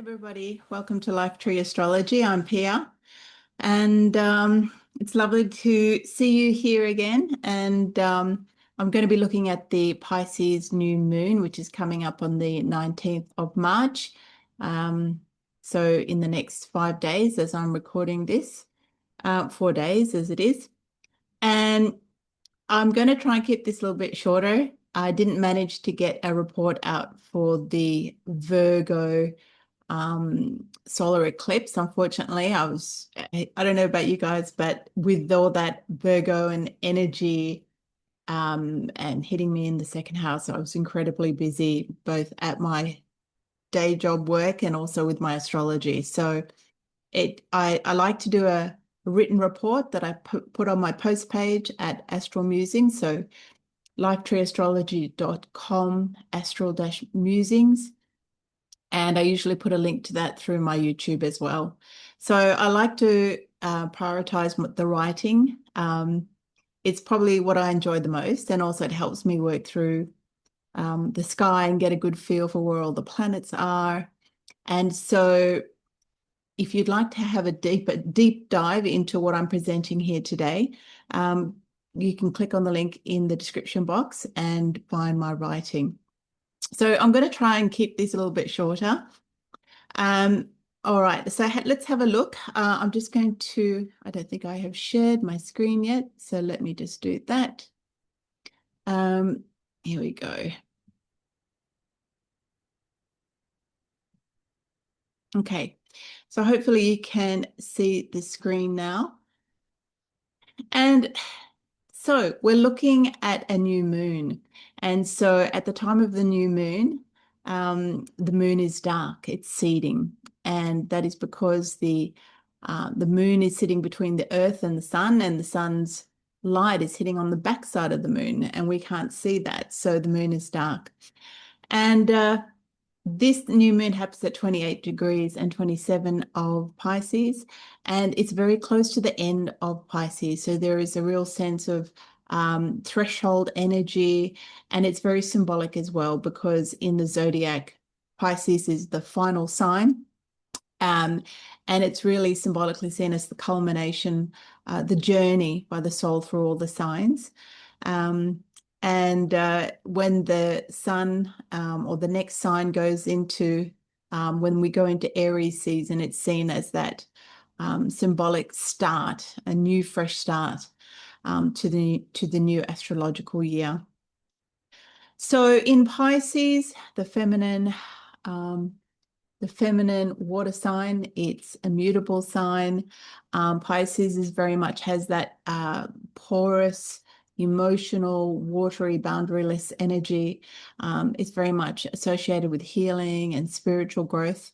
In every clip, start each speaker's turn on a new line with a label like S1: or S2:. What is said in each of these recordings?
S1: everybody. Welcome to Life Tree Astrology. I'm Pia, and it's lovely to see you here again. And I'm going to be looking at the Pisces New Moon, which is coming up on the 19th of March. So in the next 5 days, as I'm recording this, 4 days as it is. And I'm going to try and keep this a little bit shorter. I didn't manage to get a report out for the Virgo solar eclipse. Unfortunately, I don't know about you guys, but with all that Virgo and energy and hitting me in the second house, I was incredibly busy both at my day job work and also with my astrology. So I like to do a written report that I put on my post page at Astral Musings. So lifetreeastrology.com astral-musings. And I usually put a link to that through my YouTube as well. So I like to prioritize the writing. It's probably what I enjoy the most. And also it helps me work through the sky and get a good feel for where all the planets are. And so if you'd like to have a deep dive into what I'm presenting here today, you can click on the link in the description box and find my writing. So I'm going to try and keep this a little bit shorter. All right, so let's have a look. I'm just going to, I don't think I have shared my screen yet, so let me just do that. Here we go. Okay, so hopefully you can see the screen now. And so we're looking at a new moon. And so at the time of the new moon, the moon is dark, it's seeding. And that is because the moon is sitting between the earth and the sun's light is hitting on the backside of the moon, and we can't see that. So the moon is dark. And this new moon happens at 28 degrees and 27 of Pisces, and it's very close to the end of Pisces. So there is a real sense of threshold energy, and it's very symbolic as well because in the zodiac, Pisces is the final sign. And it's really symbolically seen as the culmination, the journey by the soul through all the signs. And when the sun or the next sign goes into, when we go into Aries season, it's seen as that symbolic start, a new fresh start to the new astrological year. So in Pisces, the feminine water sign, it's a mutable sign. Pisces is very much has that porous, emotional, watery, boundaryless energy. It's very much associated with healing and spiritual growth,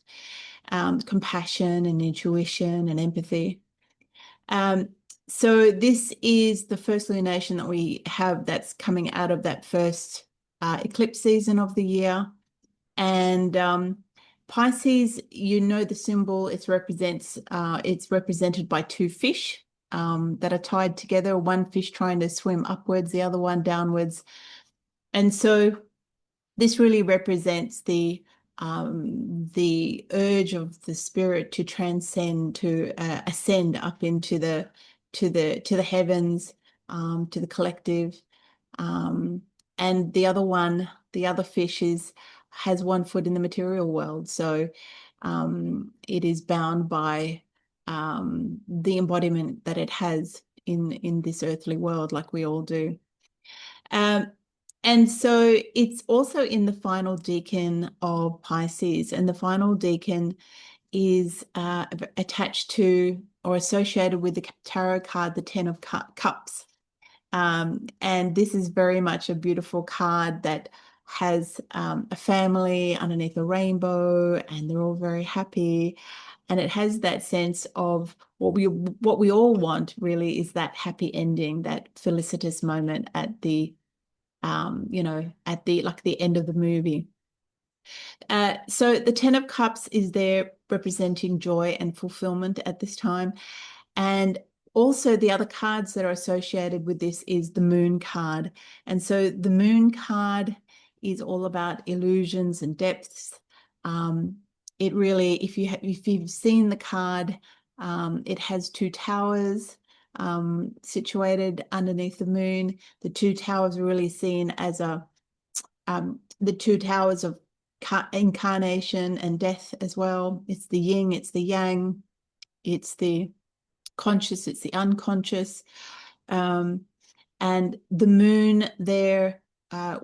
S1: compassion and intuition and empathy. So this is the first lunation that we have that's coming out of that first eclipse season of the year. And Pisces, you know the symbol, it's represented by two fish that are tied together, one fish trying to swim upwards, the other one downwards. And so this really represents the urge of the spirit to transcend, to ascend up into the heavens, to the collective. And the other fish has one foot in the material world. So it is bound by the embodiment that it has in this earthly world, like we all do. And so it's also in the final decan of Pisces, and the final decan is attached to or associated with the tarot card, the 10 of Cups. And this is very much a beautiful card that has a family underneath a rainbow, and they're all very happy. And it has that sense of what we all want, really, is that happy ending, that felicitous moment at the at the end of the movie. So the 10 of Cups is there representing joy and fulfillment at this time. And also the other cards that are associated with this is the Moon card. And so the Moon card is all about illusions and depths. it really, if you've seen the card, it has two towers situated underneath the moon. The two towers are really seen as the two towers of incarnation and death as well. It's the yin, it's the yang, it's the conscious, it's the unconscious. And the moon there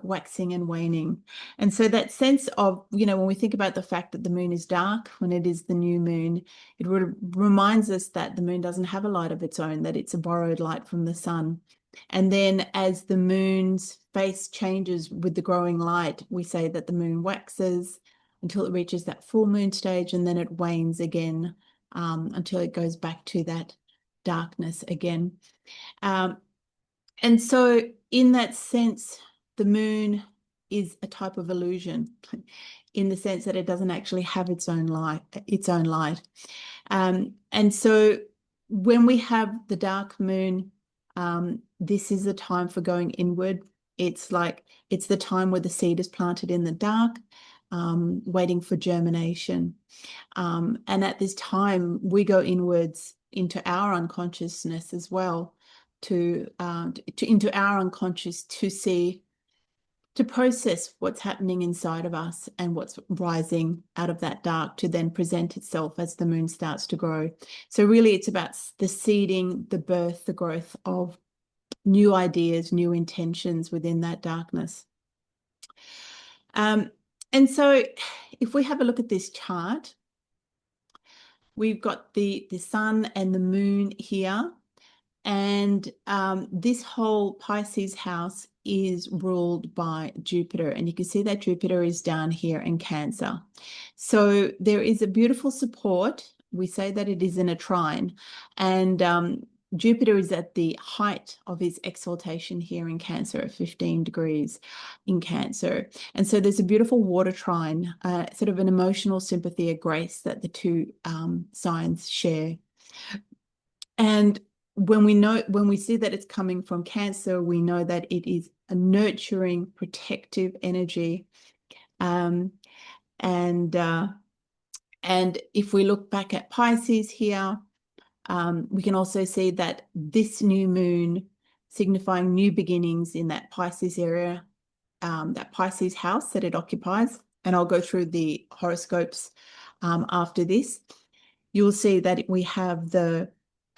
S1: waxing and waning. And so that sense of, when we think about the fact that the moon is dark, when it is the new moon, it reminds us that the moon doesn't have a light of its own, that it's a borrowed light from the sun. And then as the moon's face changes with the growing light, we say that the moon waxes until it reaches that full moon stage, and then it wanes again until it goes back to that darkness again. And so in that sense, the moon is a type of illusion in the sense that it doesn't actually have its own light. And so when we have the dark moon, this is the time for going inward. It's the time where the seed is planted in the dark, waiting for germination. And at this time, we go inwards into our unconsciousness as well, into our unconscious to process what's happening inside of us and what's rising out of that dark to then present itself as the moon starts to grow. So really it's about the seeding, the birth, the growth of new ideas, new intentions within that darkness. And so if we have a look at this chart, we've got the sun and the moon here. And this whole Pisces house is ruled by Jupiter. And you can see that Jupiter is down here in Cancer. So there is a beautiful support. We say that it is in a trine. And Jupiter is at the height of his exaltation here in Cancer at 15 degrees in Cancer. And so there's a beautiful water trine, sort of an emotional sympathy, a grace that the two signs share. And when we see that it's coming from Cancer, we know that it is a nurturing, protective energy. And if we look back at Pisces here, we can also see that this new moon signifying new beginnings in that Pisces area, that Pisces house that it occupies. And I'll go through the horoscopes after this. You'll see that we have the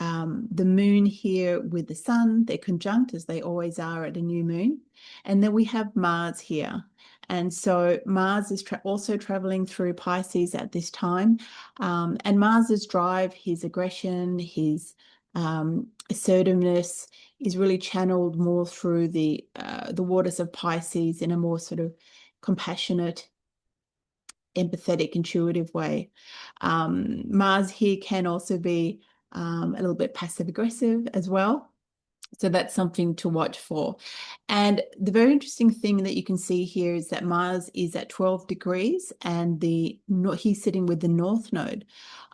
S1: moon here with the sun. They're conjunct, as they always are at a new moon. And then we have Mars here. And so Mars is also traveling through Pisces at this time. And Mars's drive, his aggression, his assertiveness is really channeled more through the waters of Pisces in a more sort of compassionate, empathetic, intuitive way. Mars here can also be a little bit passive aggressive as well. So that's something to watch for. And the very interesting thing that you can see here is that Mars is at 12 degrees and he's sitting with the North Node.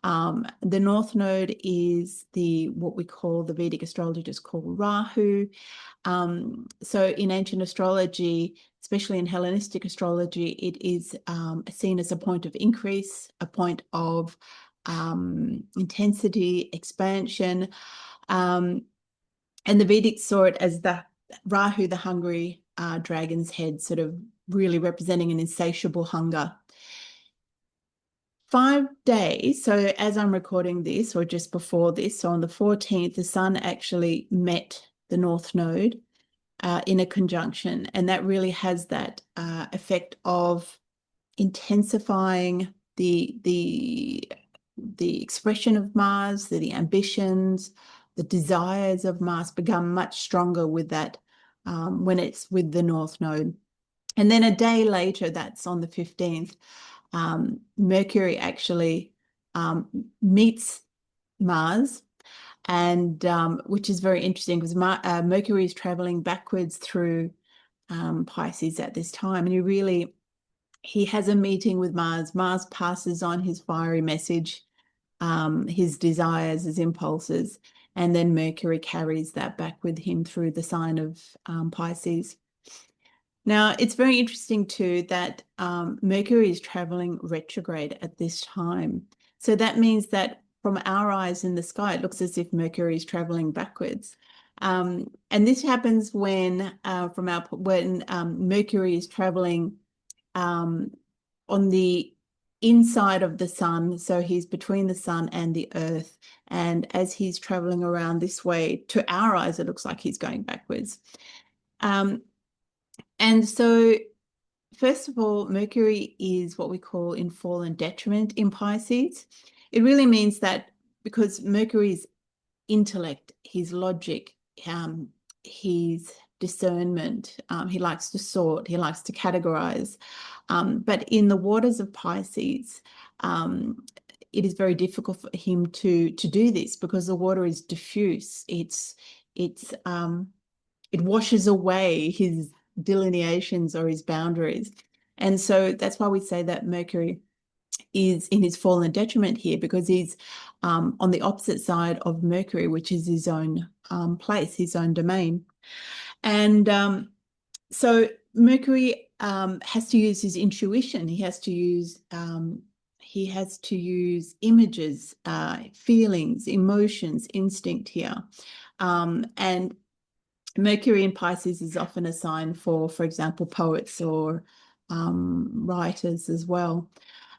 S1: The North Node is what we call, the Vedic astrologers call Rahu. So in ancient astrology, especially in Hellenistic astrology, it is seen as a point of increase, a point of intensity, expansion. And the Vedics saw it as the Rahu, the hungry dragon's head, sort of really representing an insatiable hunger. 5 days, so as I'm recording this, or just before this, so on the 14th, the sun actually met the North Node in a conjunction, and that really has that effect of intensifying the expression of Mars, the ambitions, the desires of Mars become much stronger with that when it's with the North Node. And then a day later, that's on the 15th, Mercury actually meets Mars, and which is very interesting because Mercury is traveling backwards through Pisces at this time, and he has a meeting with Mars. Mars passes on his fiery message, his desires, his impulses, and then Mercury carries that back with him through the sign of Pisces. Now, it's very interesting too that Mercury is traveling retrograde at this time. So that means that from our eyes in the sky, it looks as if Mercury is traveling backwards. And this happens when Mercury is traveling on the inside of the sun. So he's between the sun and the earth. And as he's traveling around this way, to our eyes, it looks like he's going backwards. And so, first of all, Mercury is what we call in fall and detriment in Pisces. It really means that because Mercury's intellect, his logic, his discernment, he likes to sort, he likes to categorize. But in the waters of Pisces, it is very difficult for him to do this because the water is diffuse. It washes away his delineations or his boundaries. And so that's why we say that Mercury is in his fall and detriment here, because he's on the opposite side of Mercury, which is his own place, his own domain. And so Mercury has to use his intuition. He has to use images, feelings, emotions, instinct here. And Mercury in Pisces is often a sign for example, poets or writers as well.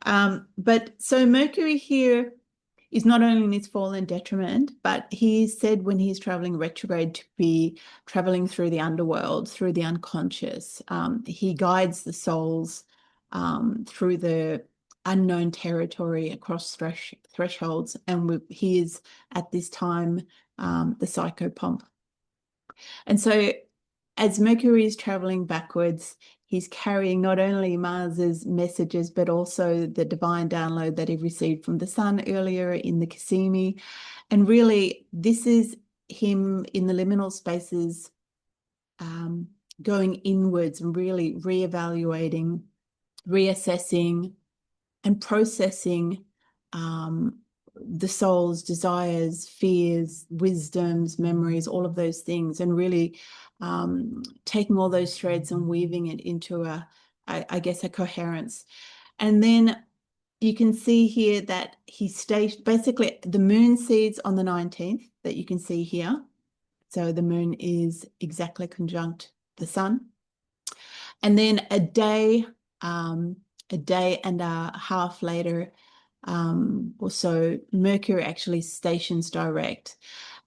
S1: But so Mercury here is not only in its fall and detriment, but he is said when he's traveling retrograde to be traveling through the underworld, through the unconscious. He guides the souls through the unknown territory across thresholds, and he is at this time the psychopomp. And so as Mercury is traveling backwards, he's carrying not only Mars's messages, but also the divine download that he received from the sun earlier in the Cassini. And really, this is him in the liminal spaces going inwards and really reevaluating, reassessing, and processing the soul's desires, fears, wisdoms, memories, all of those things, and really taking all those threads and weaving it into I guess, a coherence. And then you can see here that he stayed, basically the moon seeds on the 19th that you can see here. So the moon is exactly conjunct the sun. And then a day and a half later, or so, Mercury actually stations direct,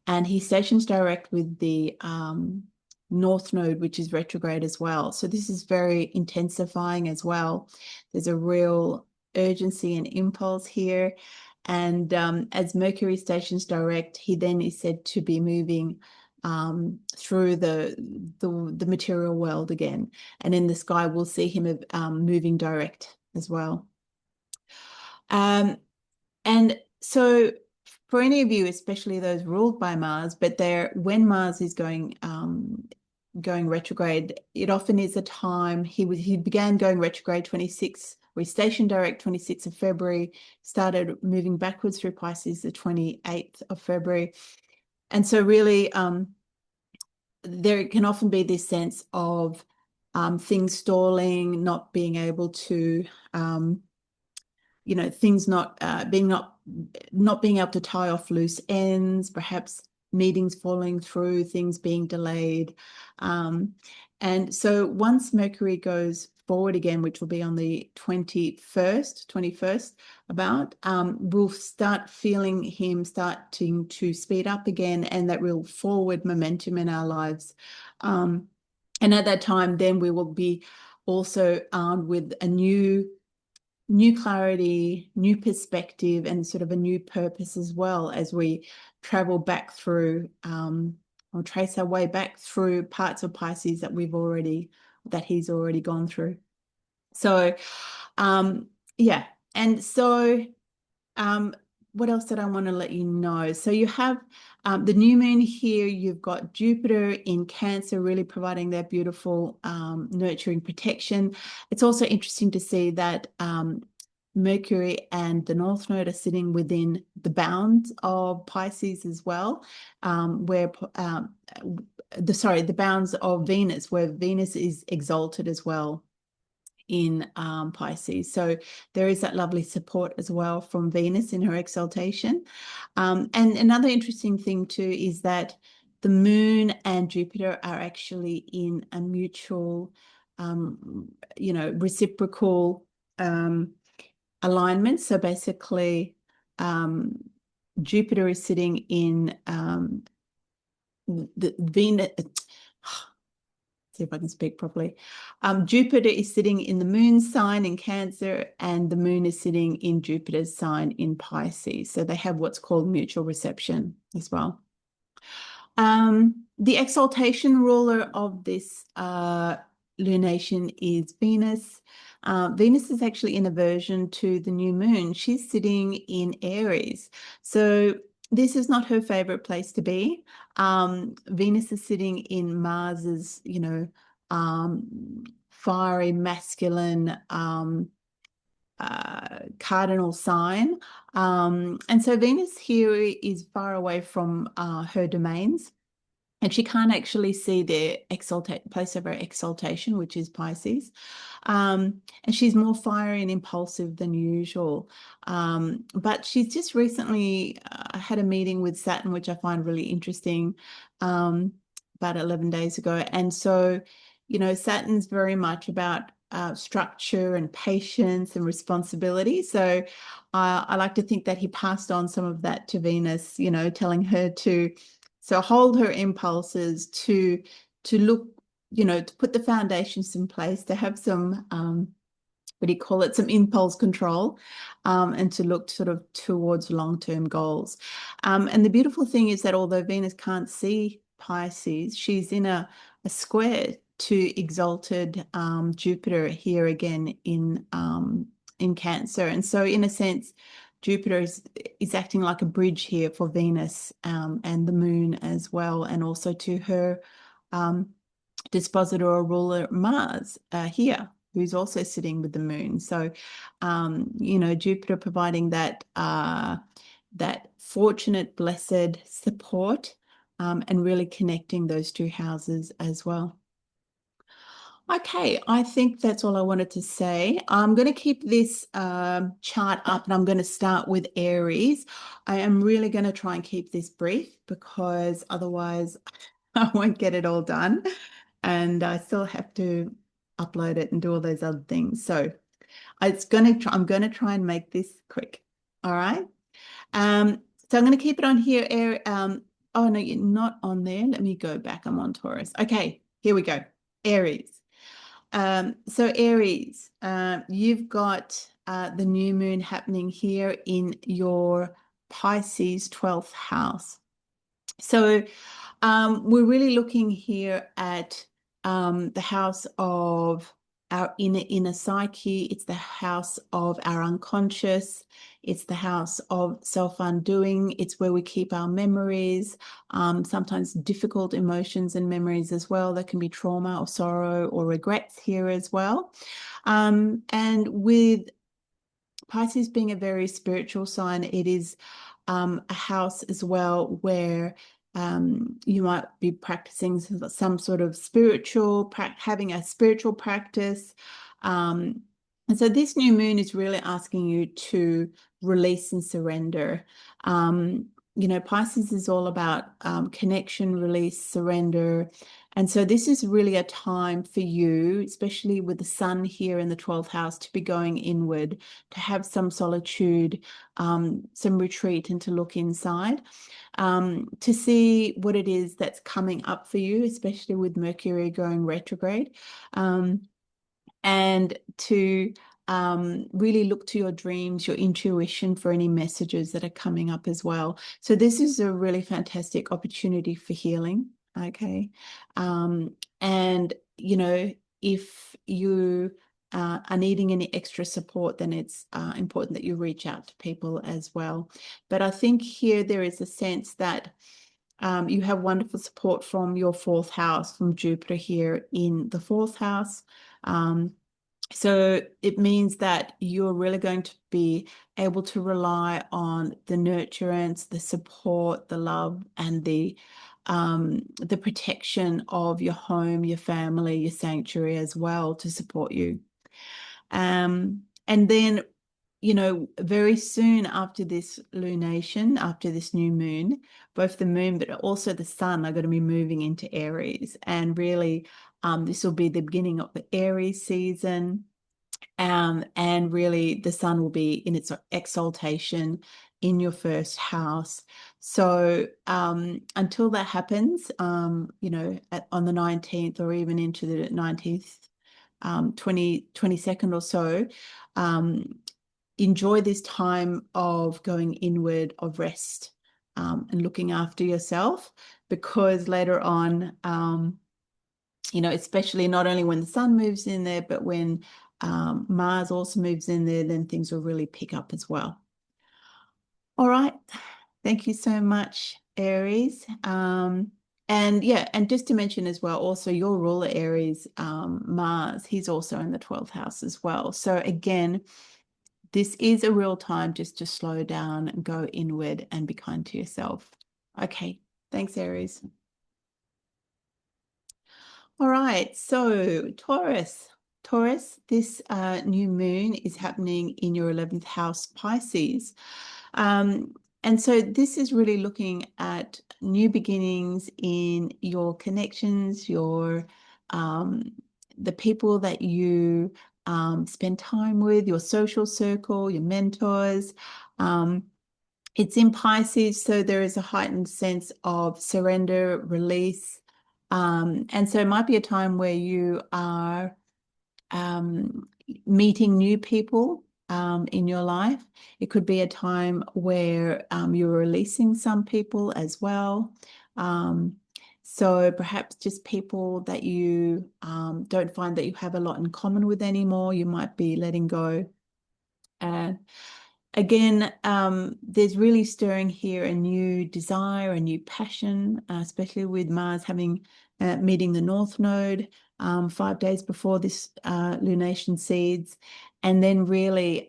S1: and he stations direct with the North Node, which is retrograde as well. So this is very intensifying as well. There's a real urgency and impulse here. And as Mercury stations direct, he then is said to be moving through the material world again. And in the sky, we'll see him moving direct as well. And so for any of you, especially those ruled by Mars, but when Mars is going retrograde, it often is a time he began going retrograde 26, we stationed direct 26th of February, started moving backwards through Pisces the 28th of February. And so really there can often be this sense of things stalling, not being able to things not being able to tie off loose ends, perhaps meetings falling through, things being delayed. And so once Mercury goes forward again, which will be on the 21st about, we'll start feeling him starting to speed up again, and that real forward momentum in our lives. And at that time, then we will be also armed with a new clarity, new perspective, and sort of a new purpose as well, as we travel back through or trace our way back through parts of Pisces that he's already gone through. So yeah. And so what else did I want to let you know? So you have the new moon here. You've got Jupiter in Cancer, really providing that beautiful nurturing protection. It's also interesting to see that Mercury and the North Node are sitting within the bounds of Pisces as well, where the bounds of Venus, where Venus is exalted as well in Pisces. So there is that lovely support as well from Venus in her exaltation. And another interesting thing too is that the moon and Jupiter are actually in a mutual, reciprocal alignment. So basically, Jupiter is sitting in the Venus. See if I can speak properly. Jupiter is sitting in the moon sign in Cancer, and the moon is sitting in Jupiter's sign in Pisces. So they have what's called mutual reception as well. The exaltation ruler of this lunation is Venus. Venus is actually in aversion to the new moon. She's sitting in Aries. So this is not her favorite place to be. Venus is sitting in Mars's, fiery masculine cardinal sign. And so Venus here is far away from her domains. And she can't actually see the place of her exaltation, which is Pisces. And she's more fiery and impulsive than usual. But she's just recently had a meeting with Saturn, which I find really interesting, about 11 days ago. And so, Saturn's very much about structure and patience and responsibility. So I like to think that he passed on some of that to Venus, telling her to hold her impulses, to look, to put the foundations in place, to have some, some impulse control, and to look sort of towards long-term goals. And the beautiful thing is that although Venus can't see Pisces, she's in a square to exalted Jupiter here again in Cancer. And so in a sense, Jupiter is acting like a bridge here for Venus and the moon as well, and also to her dispositor or ruler Mars here, who's also sitting with the moon. So, Jupiter providing that fortunate, blessed support, and really connecting those two houses as well. Okay, I think that's all I wanted to say. I'm going to keep this chart up, and I'm going to start with Aries. I am really going to try and keep this brief because otherwise I won't get it all done. And I still have to upload it and do all those other things. So I'm going to try and make this quick. All right. So I'm going to keep it on here. Oh, no, you're not on there. Let me go back. I'm on Taurus. Okay, here we go. Aries. So Aries, you've got the new moon happening here in your Pisces 12th house. So we're really looking here at the house of our inner psyche. It's the house of our unconscious. It's the house of self-undoing. It's where we keep our memories, sometimes difficult emotions and memories as well. There can be trauma or sorrow or regrets here as well. And with Pisces being a very spiritual sign, it is a house as well where you might be practicing some sort of having a spiritual practice. And so this new moon is really asking you to release and surrender. Pisces is all about connection, release, surrender. And so this is really a time for you, especially with the sun here in the 12th house, to be going inward, to have some solitude, some retreat, and to look inside, to see what it is that's coming up for you, especially with Mercury going retrograde, and to really look to your dreams, your intuition for any messages that are coming up as well. So this is a really fantastic opportunity for healing. Okay. And, if you are needing any extra support, then it's important that you reach out to people as well. But I think here there is a sense that you have wonderful support from your 4th house, from Jupiter here in the 4th house. So it means that you're really going to be able to rely on the nurturance, the support, the love, and the the protection of your home, your family, your sanctuary as well to support you. And then, you know, very soon after this lunation, after this new moon, both the moon but also the sun are going to be moving into Aries. And really, this will be the beginning of the Aries season. And really, the sun will be in its exaltation in your first house. So until that happens, you know, on the 19th or even into the 19th, 22nd or so, enjoy this time of going inward, of rest, and looking after yourself, because later on, you know, especially not only when the sun moves in there, but when Mars also moves in there, then things will really pick up as well. All right. Thank you so much, Aries. And yeah, and just to mention as well, also your ruler Aries, Mars, he's also in the 12th house as well. So again, this is a real time just to slow down and go inward and be kind to yourself. Okay. Thanks, Aries. All right, so Taurus. Taurus, this new moon is happening in your 11th house, Pisces. And so this is really looking at new beginnings in your connections, your the people that you spend time with, your social circle, your mentors. It's in Pisces, so there is a heightened sense of surrender, release. And so it might be a time where you are meeting new people in your life. It could be a time where you're releasing some people as well. So perhaps just people that you don't find that you have a lot in common with anymore, you might be letting go. Again, there's really stirring here a new desire, a new passion, especially with Mars having meeting the North Node 5 days before this lunation seeds, and then really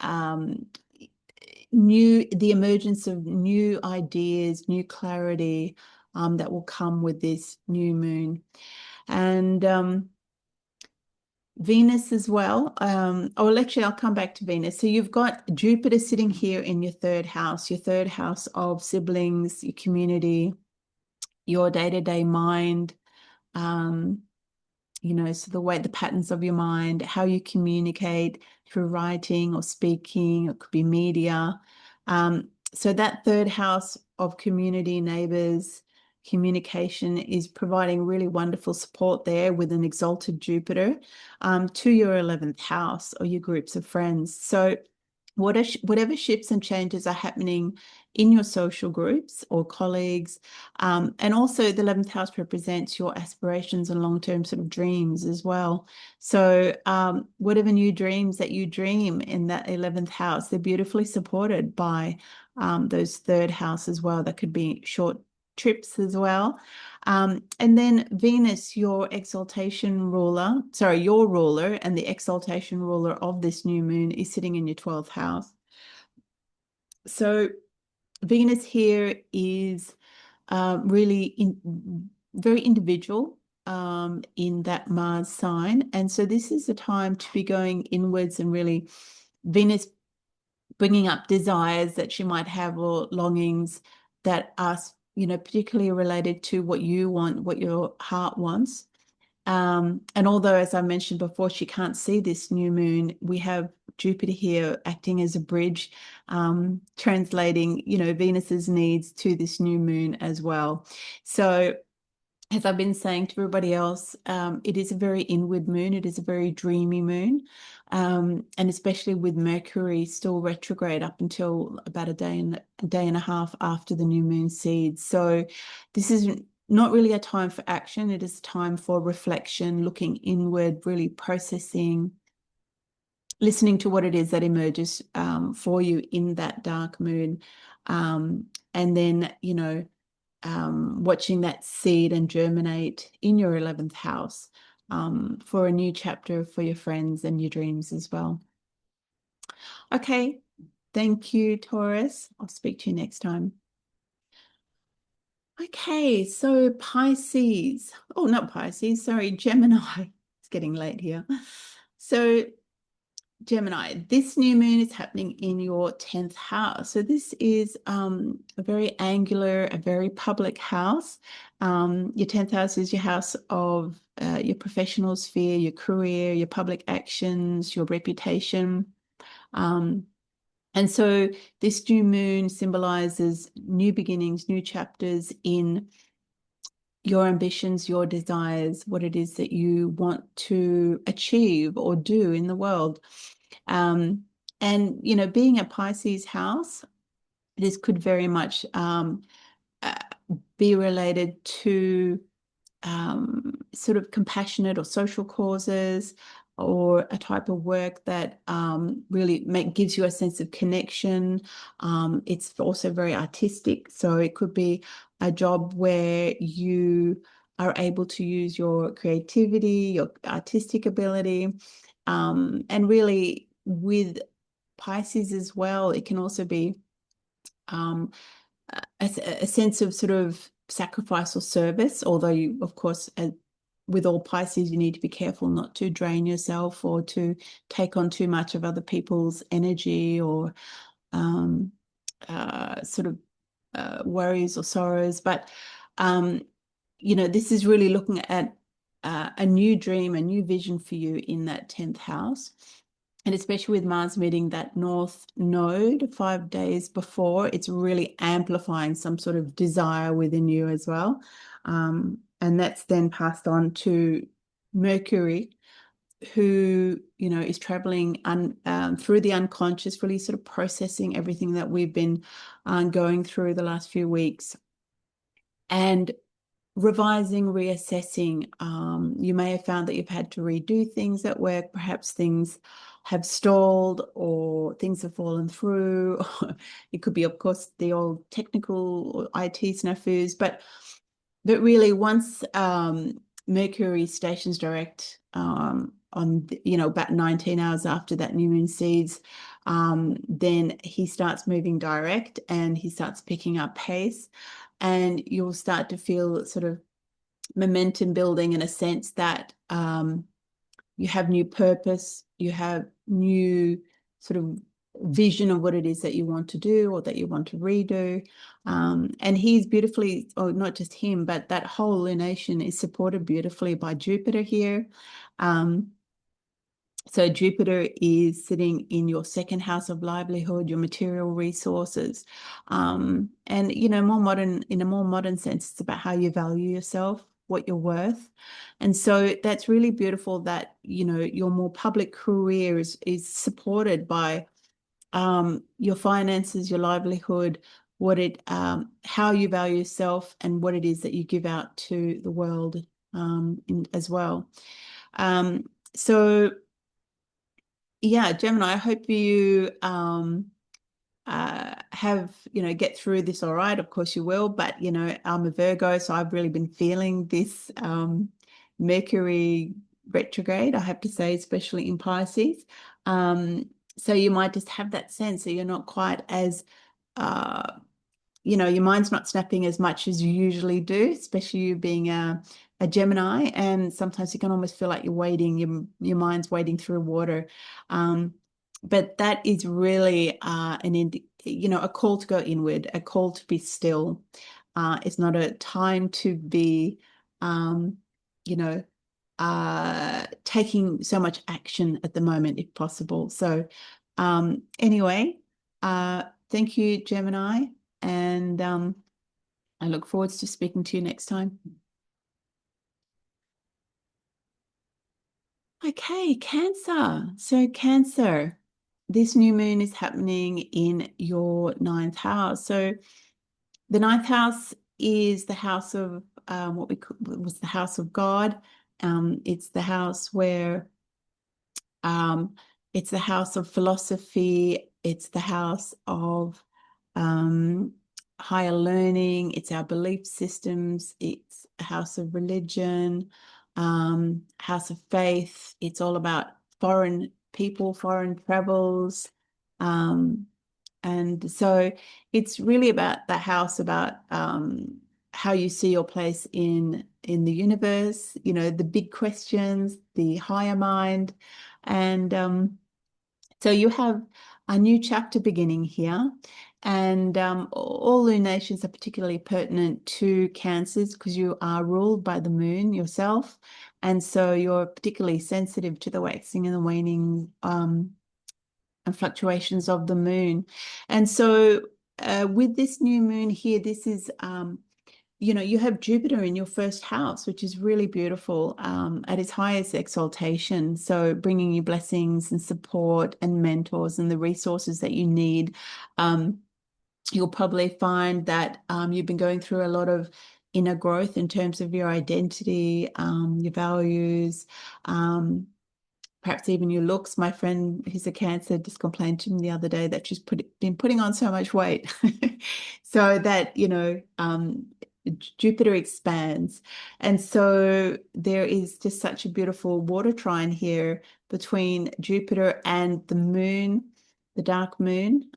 S1: the emergence of new ideas, new clarity that will come with this new moon. And Venus as well. Actually, I'll come back to Venus. So you've got Jupiter sitting here in your third house of siblings, your community, your day-to-day mind, you know, so the patterns of your mind, how you communicate through writing or speaking, it could be media. So that third house of community, neighbors, communication is providing really wonderful support there with an exalted Jupiter to your 11th house or your groups of friends. So whatever shifts and changes are happening in your social groups or colleagues, and also the 11th house represents your aspirations and long-term sort of dreams as well. So whatever new dreams that you dream in that 11th house, they're beautifully supported by those third house as well. That could be short trips as well. And then Venus, your ruler and the exaltation ruler of this new moon is sitting in your 12th house. So Venus here is really very individual in that Mars sign. And so this is the time to be going inwards and really Venus bringing up desires that she might have or longings that are, you know, particularly related to what you want, what your heart wants. And although, as I mentioned before, she can't see this new moon, we have Jupiter here acting as a bridge, translating, you know, Venus's needs to this new moon as well. So as I've been saying to everybody else, it is a very inward moon. It is a very dreamy moon. And especially with Mercury still retrograde up until about a day and a half after the new moon seeds. So this is not really a time for action. It is a time for reflection, looking inward, really processing, listening to what it is that emerges for you in that dark moon. And then, you know, watching that seed and germinate in your 11th house for a new chapter for your friends and your dreams as well. Okay, thank you, Taurus. I'll speak to you next time. Okay, so Pisces. Oh, not Pisces, sorry, Gemini. It's getting late here. So Gemini, this new moon is happening in your 10th house. So this is a very angular, a very public house. Your 10th house is your house of your professional sphere, your career, your public actions, your reputation. Um, and so this new moon symbolizes new beginnings, new chapters in your ambitions, your desires, what it is that you want to achieve or do in the world. Um, and, you know, being a Pisces house, this could very much uh, be related to sort of compassionate or social causes, or a type of work that really gives you a sense of connection. It's also very artistic, so it could be a job where you are able to use your creativity, your artistic ability, and really with Pisces as well, it can also be um, a sense of sort of sacrifice or service, although you, of course, with all Pisces, you need to be careful not to drain yourself or to take on too much of other people's energy or um, sort of worries or sorrows. But, um, you know, this is really looking at a new dream, a new vision for you in that 10th house. And especially with Mars meeting that North Node 5 days before, it's really amplifying some sort of desire within you as well. And that's then passed on to Mercury, who, you know, is traveling through the unconscious, really sort of processing everything that we've been going through the last few weeks. And revising, reassessing. You may have found that you've had to redo things at work. Perhaps things have stalled or things have fallen through. It could be, of course, the old technical or IT snafus. But really, once Mercury stations direct on, you know, about 19 hours after that new moon seeds, then he starts moving direct and he starts picking up pace. And you'll start to feel sort of momentum building in a sense that you have new purpose, you have new sort of vision of what it is that you want to do or that you want to redo. And he's beautifully, or not just him, but that whole lunation is supported beautifully by Jupiter here. So Jupiter is sitting in your second house of livelihood, your material resources. And, you know, in a more modern sense, it's about how you value yourself, what you're worth. And so that's really beautiful that, you know, your more public career is supported by your finances, your livelihood, how you value yourself and what it is that you give out to the world as well. So yeah, Gemini, I hope you have, you know, get through this all right. Of course you will, but, you know, I'm a Virgo, so I've really been feeling this Mercury retrograde, I have to say, especially in Pisces. So you might just have that sense that you're not quite as you know, your mind's not snapping as much as you usually do, especially you being a Gemini. And sometimes you can almost feel like you're wading, your mind's wading through water. But that is really you know, a call to go inward, a call to be still. It's not a time to be, you know, taking so much action at the moment, if possible. So anyway, thank you, Gemini. And I look forward to speaking to you next time. Okay, Cancer. So Cancer, this new moon is happening in your ninth house. So the ninth house is the house of what was the house of God. It's the house where it's the house of philosophy. It's the house of um, higher learning. It's our belief systems. It's a house of religion, house of faith. It's all about foreign people, foreign travels. And so it's really about the house, about how you see your place in the universe, you know, the big questions, the higher mind. And so you have a new chapter beginning here. And all lunations are particularly pertinent to Cancers because you are ruled by the moon yourself. And so you're particularly sensitive to the waxing and the waning and fluctuations of the moon. And so with this new moon here, this is, you know, you have Jupiter in your first house, which is really beautiful at its highest exaltation. So bringing you blessings and support and mentors and the resources that you need. You'll probably find that you've been going through a lot of inner growth in terms of your identity, your values, perhaps even your looks. My friend who's a Cancer just complained to me the other day that she's been putting on so much weight. So that, you know, Jupiter expands. And so there is just such a beautiful water trine here between Jupiter and the moon, the dark moon.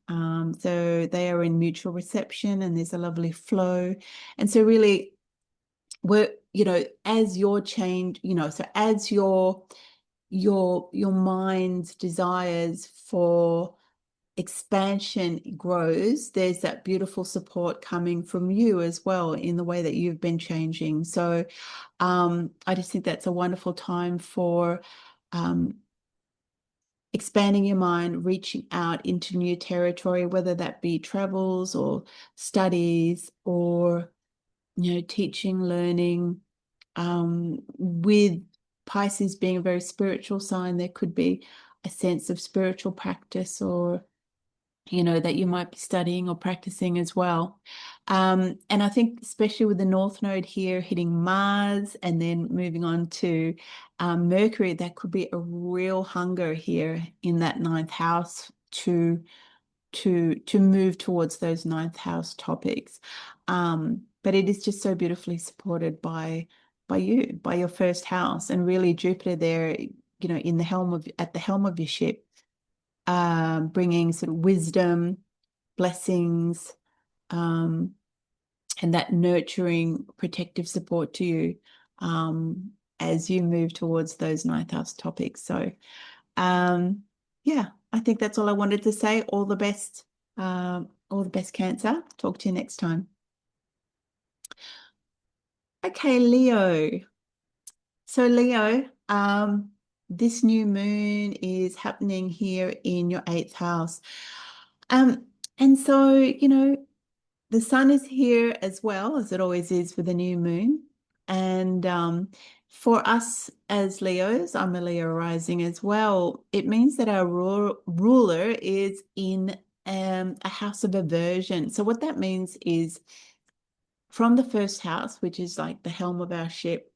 S1: So they are in mutual reception and there's a lovely flow. And so really, we're, you know, as your change, you know, so as your mind's desires for expansion grows, there's that beautiful support coming from you as well in the way that you've been changing. So I just think that's a wonderful time for expanding your mind, reaching out into new territory, whether that be travels or studies or, you know, teaching, learning. With Pisces being a very spiritual sign, there could be a sense of spiritual practice or, you know, that you might be studying or practicing as well. And I think especially with the North Node here hitting Mars and then moving on to Mercury, that could be a real hunger here in that ninth house to move towards those ninth house topics. But it is just so beautifully supported by you, by your first house, and really Jupiter there, you know, in the helm of at the helm of your ship, bringing sort of wisdom, blessings, and that nurturing, protective support to you as you move towards those ninth house topics. So, yeah, I think that's all I wanted to say. All the best, Cancer. Talk to you next time. Okay, Leo. So Leo, this new moon is happening here in your eighth house. And so, you know, the sun is here as well, as it always is with a new moon. And for us as Leos, I'm a Leo rising as well, it means that our ruler is in a house of aversion. So what that means is from the first house, which is like the helm of our ship,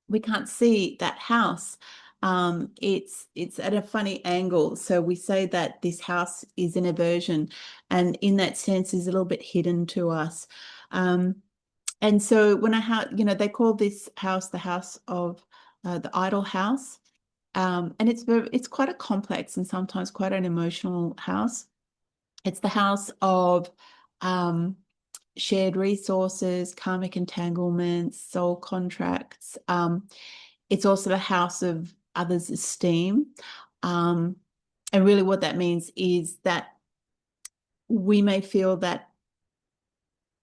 S1: we can't see that house. It's at a funny angle. So we say that this house is an aversion, and in that sense is a little bit hidden to us. And so when you know, they call this house the house of the idol house. And it's quite a complex and sometimes quite an emotional house. It's the house of shared resources, karmic entanglements, soul contracts. It's also the house of others' esteem. And really what that means is that we may feel that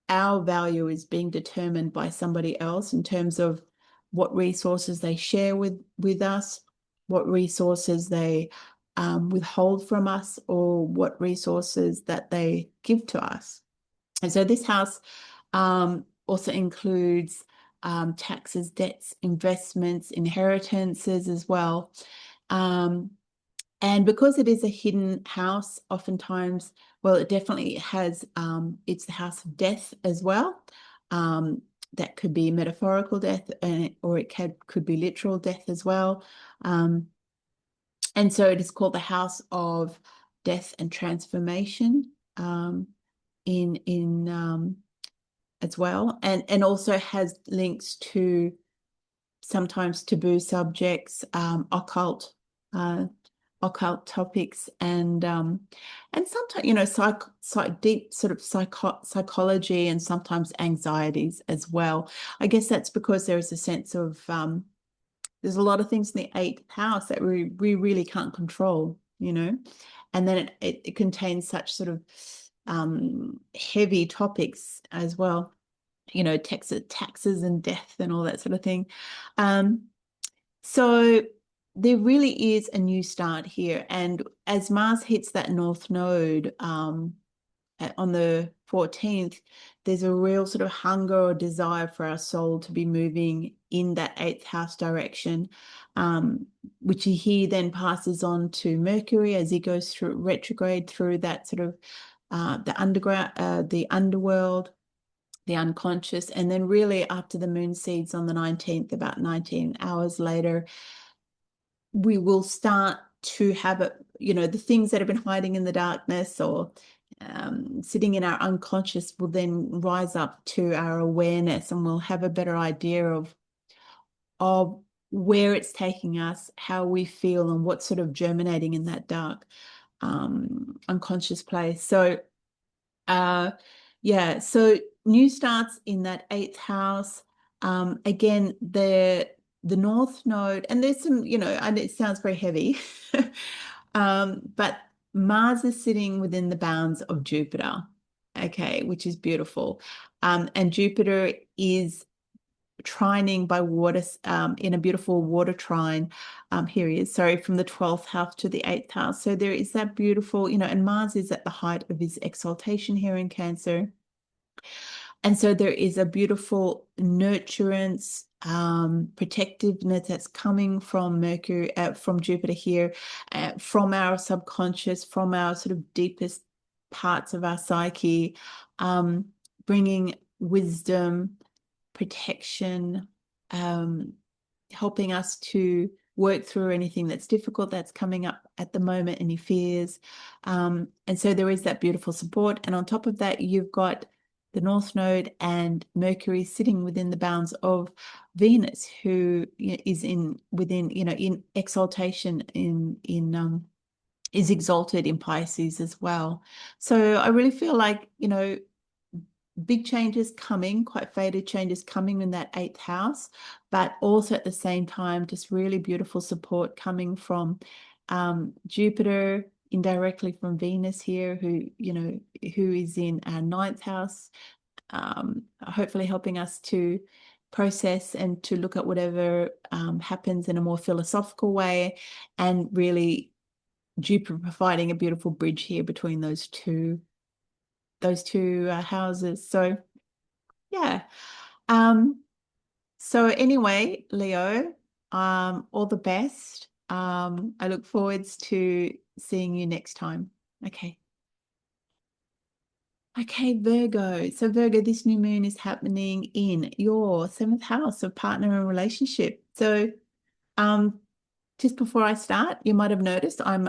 S1: our value is being determined by somebody else in terms of what resources they share with us, what resources they withhold from us, or what resources that they give to us. And so this house also includes taxes, debts, investments, inheritances as well. And because it is a hidden house, oftentimes, well, it definitely has, it's the house of death as well. That could be metaphorical death, or it could be literal death as well. And so it is called the house of death and transformation in as well, and also has links to sometimes taboo subjects, occult occult topics, and sometimes, you know, deep sort of psychology, and sometimes anxieties as well. I guess that's because there is a sense of there's a lot of things in the eighth house that we really can't control, you know, and then it contains such sort of heavy topics as well, you know, taxes and death and all that sort of thing. So there really is a new start here. And as Mars hits that North Node on the 14th, there's a real sort of hunger or desire for our soul to be moving in that eighth house direction, which he then passes on to Mercury as he goes through retrograde through that sort of the underground, the underworld, the unconscious. And then really after the moon seeds on the 19th, about 19 hours later, we will start to have it, you know, the things that have been hiding in the darkness or sitting in our unconscious will then rise up to our awareness, and we'll have a better idea of where it's taking us, how we feel, and what's sort of germinating in that dark unconscious place. So yeah, so new starts in that eighth house. Again, the North Node, and there's some, you know, and it sounds very heavy, but Mars is sitting within the bounds of Jupiter, okay, which is beautiful. And Jupiter is trining by water in a beautiful water trine. Here he is, sorry, from the 12th house to the 8th house. So there is that beautiful, you know, and Mars is at the height of his exaltation here in Cancer. And so there is a beautiful nurturance, protectiveness that's coming from Mercury, from Jupiter here, from our subconscious, from our sort of deepest parts of our psyche, bringing wisdom, protection, helping us to work through anything that's difficult that's coming up at the moment, any fears. And so there is that beautiful support. And on top of that, you've got the North Node and Mercury sitting within the bounds of Venus, who is within, you know, in exaltation is exalted in Pisces as well. So I really feel like, you know, big changes coming, quite fated changes coming in that eighth house, but also at the same time, just really beautiful support coming from Jupiter, indirectly from Venus here, who, you know, who is in our ninth house, hopefully helping us to process and to look at whatever happens in a more philosophical way, and really Jupiter providing a beautiful bridge here between those two houses. So yeah. So anyway, Leo, all the best. I look forward to seeing you next time. Okay. Okay, Virgo. So Virgo, this new moon is happening in your 7th house of partner and relationship. So just before I start, you might have noticed well,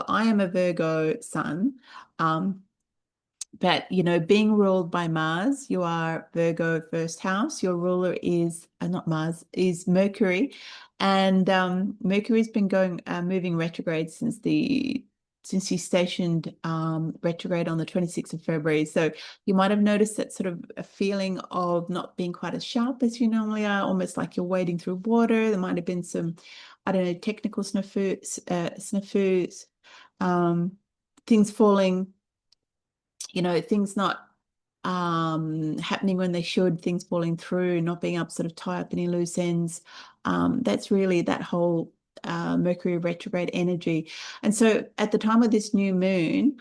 S1: I am a Virgo sun. But, you know, being ruled by Mars, you are Virgo first house. Your ruler is not Mars, is Mercury. And Mercury's been moving retrograde since he's stationed retrograde on the 26th of February. So you might have noticed that sort of a feeling of not being quite as sharp as you normally are, almost like you're wading through water. There might have been some, I don't know, technical snafus, things falling, you know, things not happening when they should, things falling through, not being able to sort of tie up any loose ends. That's really that whole Mercury retrograde energy. And so at the time of this new moon,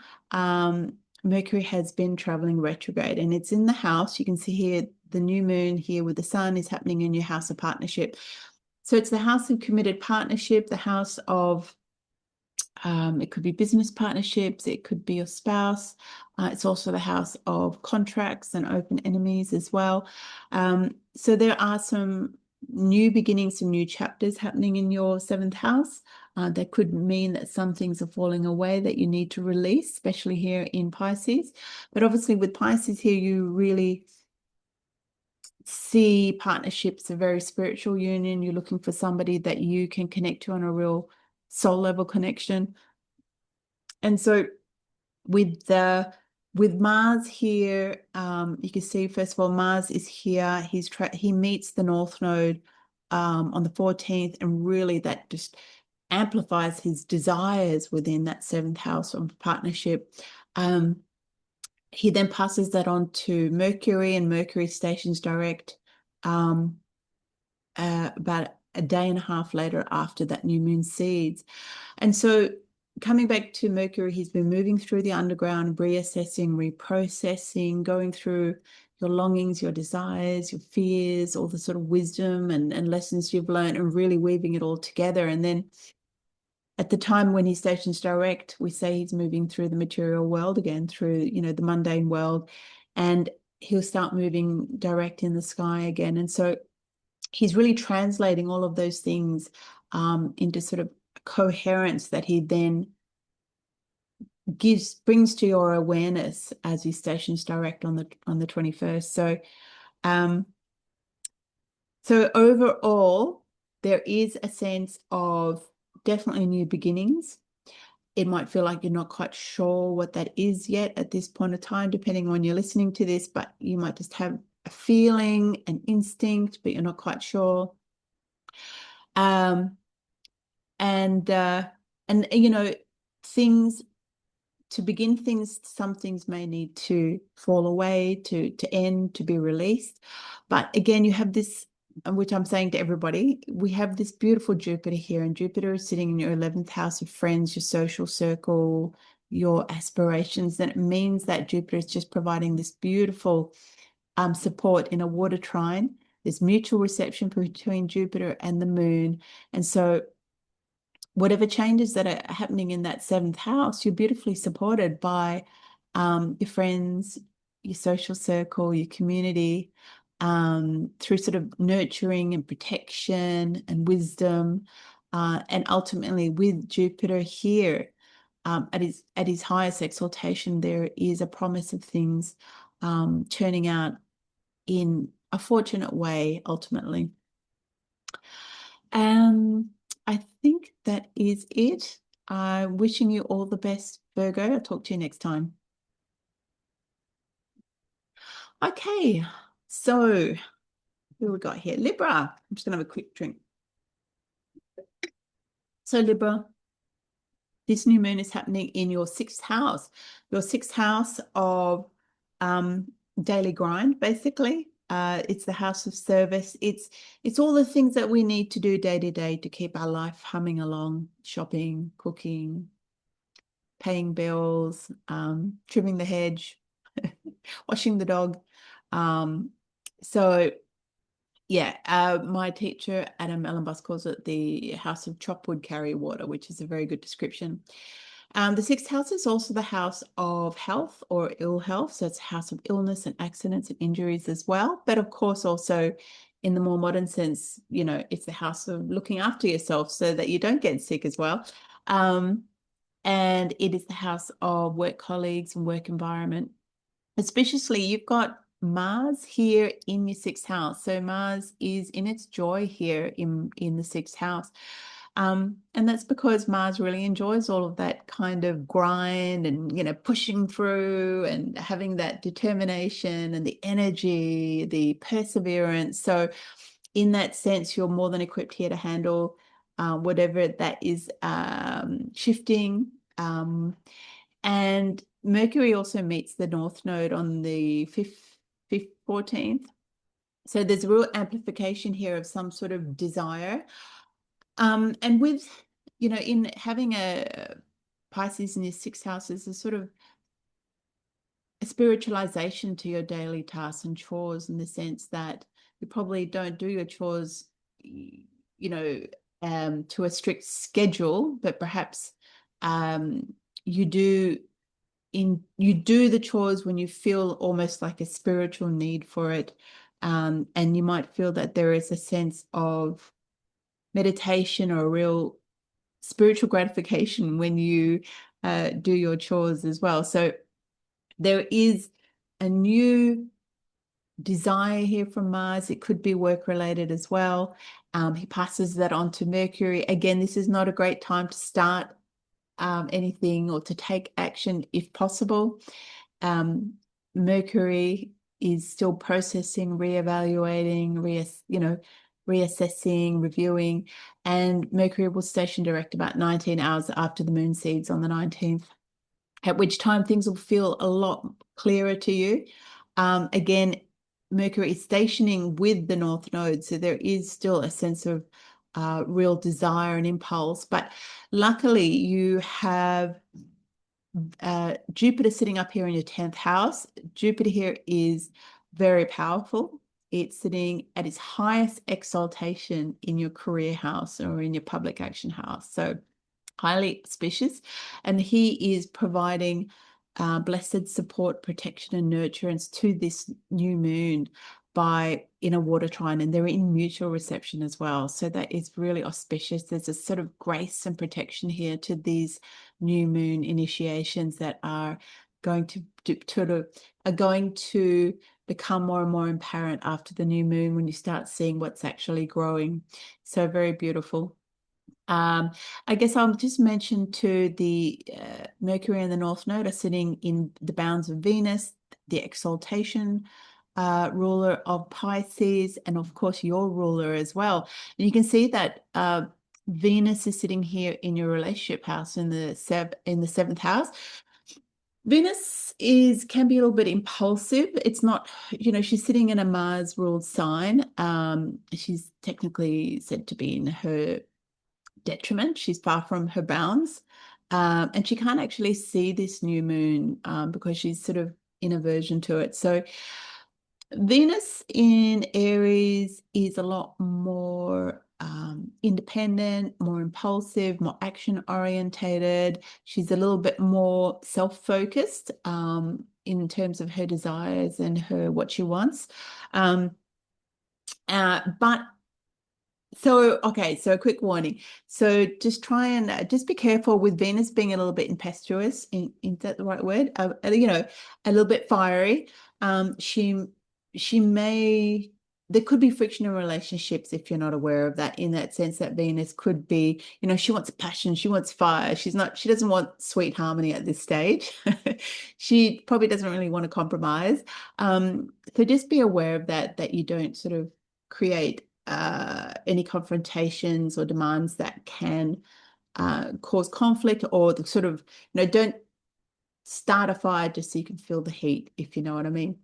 S1: Mercury has been traveling retrograde, and it's in the house. You can see here the new moon here with the sun is happening in your house of partnership. So it's the house of committed partnership, the house of it could be business partnerships, it could be your spouse. It's also the house of contracts and open enemies as well. So there are some new beginnings, some new chapters happening in your 7th house. That could mean that some things are falling away that you need to release, especially here in Pisces. But obviously with Pisces here, you really see partnerships a very spiritual union. You're looking for somebody that you can connect to on a real soul level connection. And so with Mars here, you can see, first of all, Mars is here. He meets the North Node on the 14th, and really that just amplifies his desires within that 7th house of partnership. He then passes that on to Mercury, and Mercury stations direct about a day and a half later after that new moon seeds. And so coming back to Mercury, he's been moving through the underground, reassessing, reprocessing, going through your longings, your desires, your fears, all the sort of wisdom and lessons you've learned, and really weaving it all together. And then at the time when he stations direct, we say he's moving through the material world again, through, you know, the mundane world, and he'll start moving direct in the sky again. And so he's really translating all of those things into sort of coherence that he then brings to your awareness as he stations direct on the 21st. So overall, there is a sense of definitely new beginnings. It might feel like you're not quite sure what that is yet at this point of time, depending on when you're listening to this, but you might just have a feeling, an instinct, but you're not quite sure. And you know, things to begin things, some things may need to fall away, to end, to be released. But again, you have this, which I'm saying to everybody, we have this beautiful Jupiter here, and Jupiter is sitting in your 11th house of friends, your social circle, your aspirations. And it means that Jupiter is just providing this beautiful support in a water trine. There's mutual reception between Jupiter and the moon. And so whatever changes that are happening in that 7th house, you're beautifully supported by your friends, your social circle, your community, through sort of nurturing and protection and wisdom. And ultimately with Jupiter here, at his highest exaltation, there is a promise of things turning out in a fortunate way, ultimately. I think that is it. I'm wishing you all the best, Virgo. I'll talk to you next time. Okay, so who we got here? Libra. I'm just going to have a quick drink. So Libra, this new moon is happening in your 6th house. Your 6th house of daily grind, basically. It's the house of service. It's all the things that we need to do day to day to keep our life humming along: shopping, cooking, paying bills, trimming the hedge, washing the dog. So yeah, my teacher, Adam Ellenbus, calls it the house of chop wood, carry water, which is a very good description. The 6th house is also the house of health or ill health. So it's a house of illness and accidents and injuries as well. But of course, also in the more modern sense, you know, it's the house of looking after yourself so that you don't get sick as well. And it is the house of work colleagues and work environment. Especially, you've got Mars here in your 6th house. So Mars is in its joy here in the 6th house. And that's because Mars really enjoys all of that kind of grind and, you know, pushing through and having that determination and the energy, the perseverance. So in that sense, you're more than equipped here to handle whatever that is shifting. And Mercury also meets the North Node on the 14th. So there's a real amplification here of some sort of desire. And with, you know, in having a Pisces in your 6th house, is a sort of a spiritualization to your daily tasks and chores, in the sense that you probably don't do your chores, you know, to a strict schedule, but perhaps you do the chores when you feel almost like a spiritual need for it. And you might feel that there is a sense of meditation or a real spiritual gratification when you do your chores as well. So there is a new desire here from Mars. It could be work related as well. He passes that on to Mercury. Again, this is not a great time to start anything or to take action if possible. Mercury is still processing, reevaluating, reassessing, reviewing, and Mercury will station direct about 19 hours after the moon seeds on the 19th, at which time things will feel a lot clearer to you. Again, Mercury is stationing with the North Node, so there is still a sense of real desire and impulse. But luckily, you have Jupiter sitting up here in your 10th house. Jupiter here is very powerful. It's sitting at its highest exaltation in your career house or in your public action house. So highly auspicious. And he is providing blessed support, protection, and nurturance to this new moon by in a water trine, and they're in mutual reception as well. So that is really auspicious. There's a sort of grace and protection here to these new moon initiations that are going to become more and more apparent after the new moon when you start seeing what's actually growing. So very beautiful. I guess I'll just mention too the Mercury and the North Node are sitting in the bounds of Venus, the exaltation ruler of Pisces, and of course your ruler as well. And you can see that Venus is sitting here in your relationship house in the seventh house. Venus can be a little bit impulsive. It's not, she's sitting in a Mars ruled sign. She's technically said to be in her detriment. She's far from her bounds. And she can't actually see this new moon because she's sort of in aversion to it. So Venus in Aries is a lot more independent, more impulsive, more action orientated. She's a little bit more self-focused in terms of her desires and what she wants. So a quick warning. So just try and just be careful with Venus being a little bit impetuous. Is that the right word? A little bit fiery. There could be friction in relationships if you're not aware of that, in that sense that Venus could be, she wants passion, she wants fire. She doesn't want sweet harmony at this stage. She probably doesn't really want to compromise. So just be aware of that you don't sort of create any confrontations or demands that can cause conflict, or the sort of, don't start a fire just so you can feel the heat, if you know what I mean.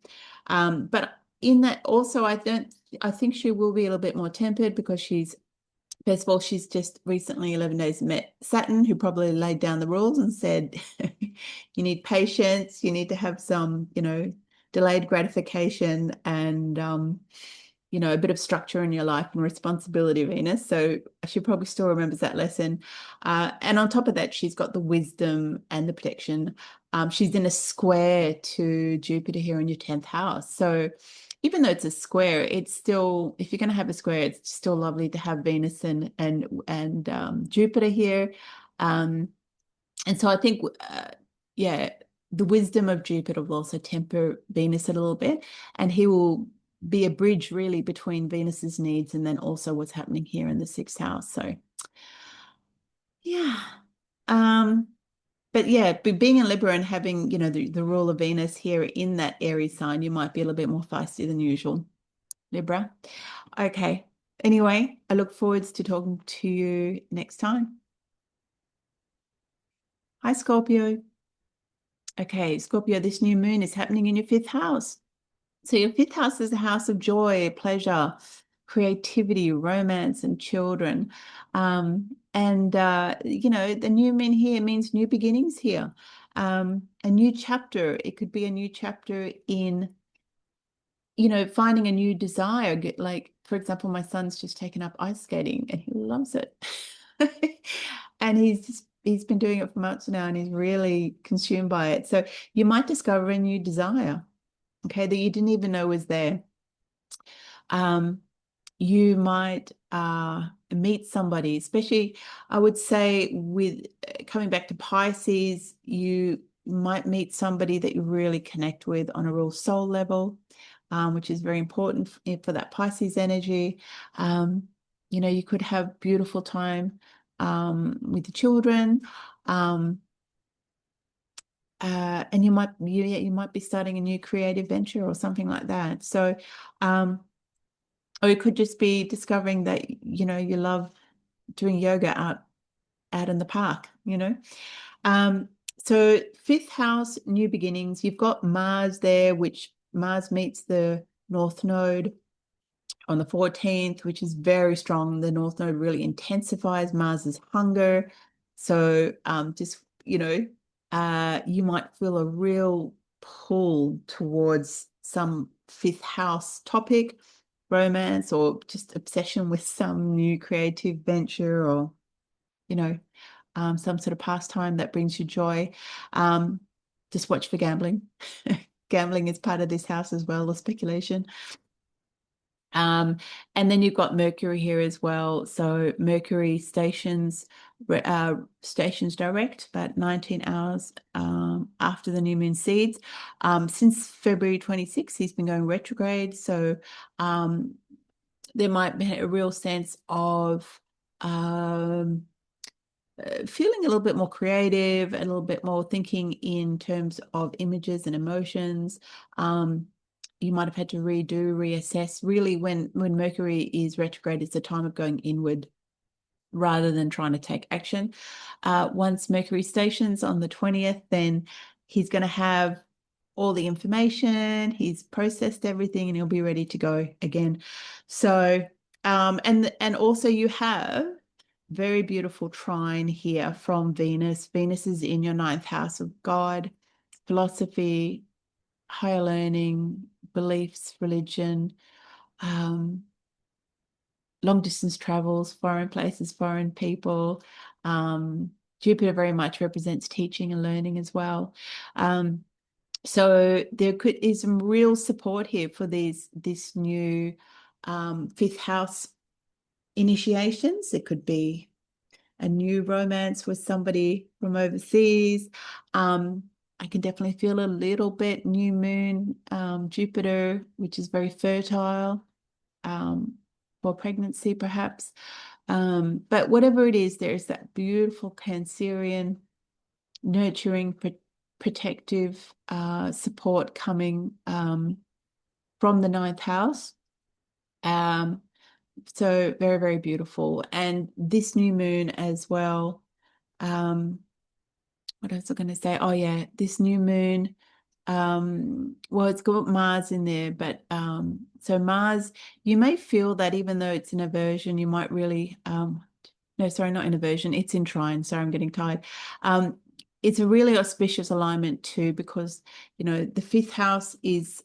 S1: But in that also, I think she will be a little bit more tempered because first of all, she's just recently 11 days met Saturn, who probably laid down the rules and said, you need patience, you need to have some, delayed gratification and, a bit of structure in your life and responsibility, Venus. So she probably still remembers that lesson. And on top of that, she's got the wisdom and the protection. She's in a square to Jupiter here in your 10th house. So even though it's a square, it's still, if you're going to have a square, it's still lovely to have Venus and Jupiter here. And so I think, the wisdom of Jupiter will also temper Venus a little bit, and he will be a bridge really between Venus's needs and then also what's happening here in the 6th house. So yeah. But yeah, being in Libra and having, the rule of Venus here in that Aries sign, you might be a little bit more feisty than usual, Libra. Okay. Anyway, I look forward to talking to you next time. Hi, Scorpio. Okay, Scorpio, this new moon is happening in your 5th house. So your 5th house is a house of joy, pleasure, creativity, romance, and children. The new moon here means new beginnings here. A new chapter. It could be a new chapter in, finding a new desire. Like, for example, my son's just taken up ice skating and he loves it. And he's been doing it for months now and he's really consumed by it. So you might discover a new desire, okay, that you didn't even know was there. You might meet somebody, especially I would say with coming back to Pisces, you might meet somebody that you really connect with on a real soul level. which is very important for that Pisces energy. You know, you could have beautiful time with the children. And you might be starting a new creative venture or something like that. So, or it could just be discovering that, you know, you love doing yoga out in the park, you know. So fifth house, new beginnings. You've got Mars there, which Mars meets the North Node on the 14th, which is very strong. The North Node really intensifies Mars's hunger. So just, you know, you might feel a real pull towards some fifth house topic, romance, or just obsession with some new creative venture, or, you know, some sort of pastime that brings you joy. Just watch for gambling. Gambling is part of this house as well, or speculation. And then you've got Mercury here as well. So Mercury stations direct about 19 hours after the new moon seeds. Since February 26th, he's been going retrograde. So there might be a real sense of feeling a little bit more creative, a little bit more thinking in terms of images and emotions. You might have had to reassess. Really, when Mercury is retrograde, it's a time of going inward rather than trying to take action. Once Mercury stations on the 20th, then he's going to have all the information, he's processed everything, and he'll be ready to go again. So, and also you have very beautiful trine here from Venus. Venus is in your ninth house of God, philosophy, higher learning, beliefs, religion, long distance travels, foreign places, foreign people. Jupiter very much represents teaching and learning as well. So there is some real support here for this new fifth house initiations. It could be a new romance with somebody from overseas. I can definitely feel a little bit new moon, Jupiter, which is very fertile for pregnancy, perhaps. But whatever it is, there's that beautiful Cancerian, nurturing, protective support coming from the ninth house. So very, very beautiful. And this new moon as well. What else was I going to say? Oh, yeah, this new moon. Well, it's got Mars in there, but so Mars, you may feel that even though it's in aversion, you might really, no, sorry, not in aversion, it's in trine. Sorry, I'm getting tired. It's a really auspicious alignment too, because, you know, the fifth house is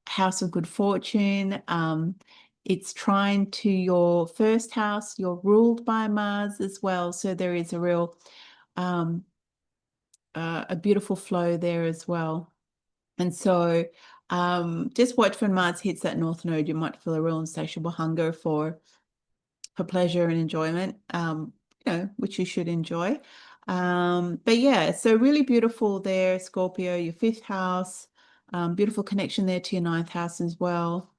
S1: house of good fortune. It's trine to your first house. You're ruled by Mars as well. So there is a real, a beautiful flow there as well. And so just watch when Mars hits that North Node, you might feel a real insatiable hunger for pleasure and enjoyment, you know, which you should enjoy. But yeah, so really beautiful there, Scorpio, your fifth house, beautiful connection there to your ninth house as well.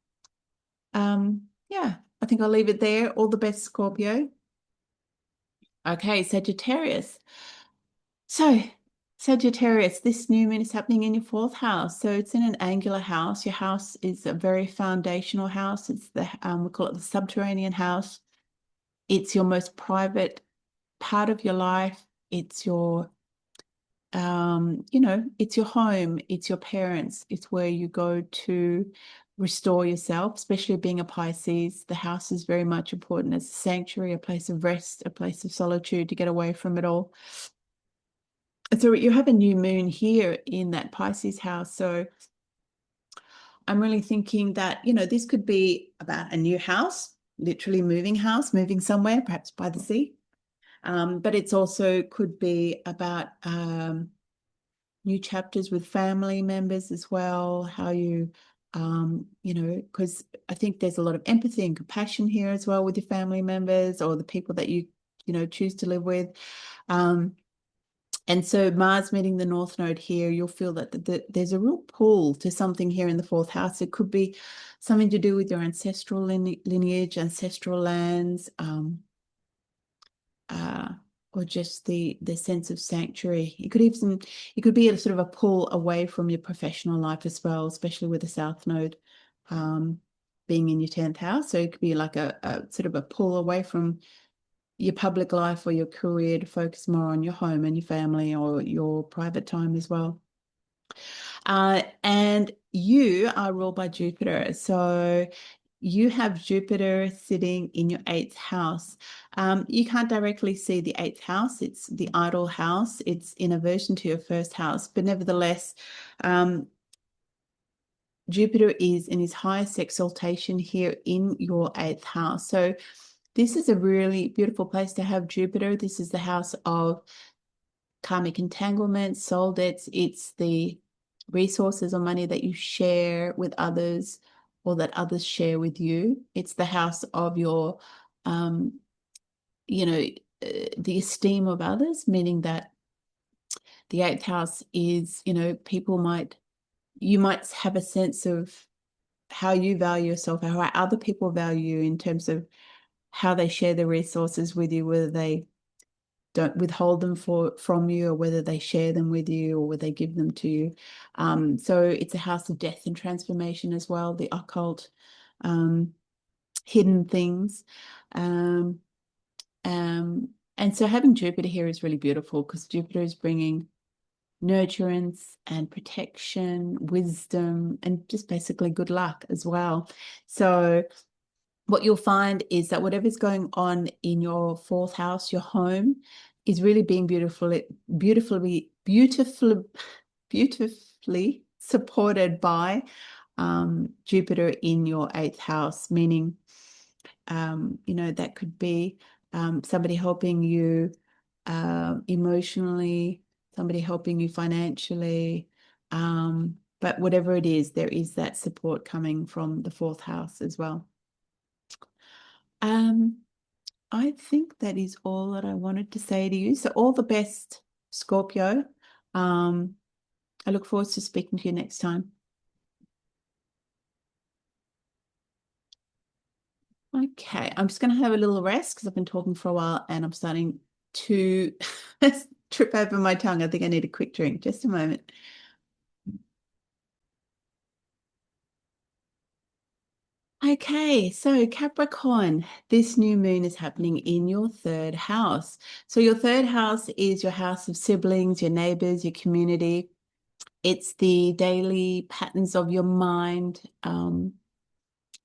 S1: Yeah, I think I'll leave it there. All the best, Scorpio. Okay, Sagittarius. So Sagittarius, this new moon is happening in your fourth house. So it's in an angular house. Your house is a very foundational house. It's the, we call it the subterranean house. It's your most private part of your life. It's your, you know, it's your home. It's your parents. It's where you go to restore yourself, especially being a Pisces. The house is very much important as a sanctuary, a place of rest, a place of solitude to get away from it all. So you have a new moon here in that Pisces house. So I'm really thinking that, you know, this could be about a new house, literally moving house, moving somewhere, perhaps by the sea. But it's also could be about new chapters with family members as well, how you, you know, because I think there's a lot of empathy and compassion here as well with your family members or the people that you know, choose to live with. And so Mars meeting the North Node here, you'll feel that there's a real pull to something here in the fourth house. It could be something to do with your ancestral lineage, ancestral lands, uh, or just the sense of sanctuary. It could be a sort of a pull away from your professional life as well, especially with the South Node being in your 10th house. So it could be like a sort of a pull away from your public life or your career to focus more on your home and your family or your private time as well. And you are ruled by Jupiter. So you have Jupiter sitting in your 8th house. You can't directly see the 8th house. It's the idle house. It's in aversion to your 1st house. But nevertheless, Jupiter is in his highest exaltation here in your 8th house. So this is a really beautiful place to have Jupiter. This is the house of karmic entanglements, soul debts. It's the resources or money that you share with others or that others share with you. It's the house of your, the esteem of others, meaning that the 8th house is, you might have a sense of how you value yourself, how other people value you in terms of how they share the resources with you, whether they don't withhold them from you or whether they share them with you or whether they give them to you. So it's a house of death and transformation as well, the occult, hidden things. And so having Jupiter here is really beautiful because Jupiter is bringing nurturance and protection, wisdom, and just basically good luck as well. So what you'll find is that whatever's going on in your 4th house, your home, is really being beautifully supported by Jupiter in your 8th house, meaning, that could be somebody helping you emotionally, somebody helping you financially. But whatever it is, there is that support coming from the 4th house as well. I think that is all that I wanted to say to you. So all the best, Scorpio. I look forward to speaking to you next time. Okay, I'm just going to have a little rest because I've been talking for a while and I'm starting to trip over my tongue. I think I need a quick drink. Just a moment. Okay, so Capricorn, this new moon is happening in your 3rd house. So your 3rd house is your house of siblings, your neighbors, your community. It's the daily patterns of your mind.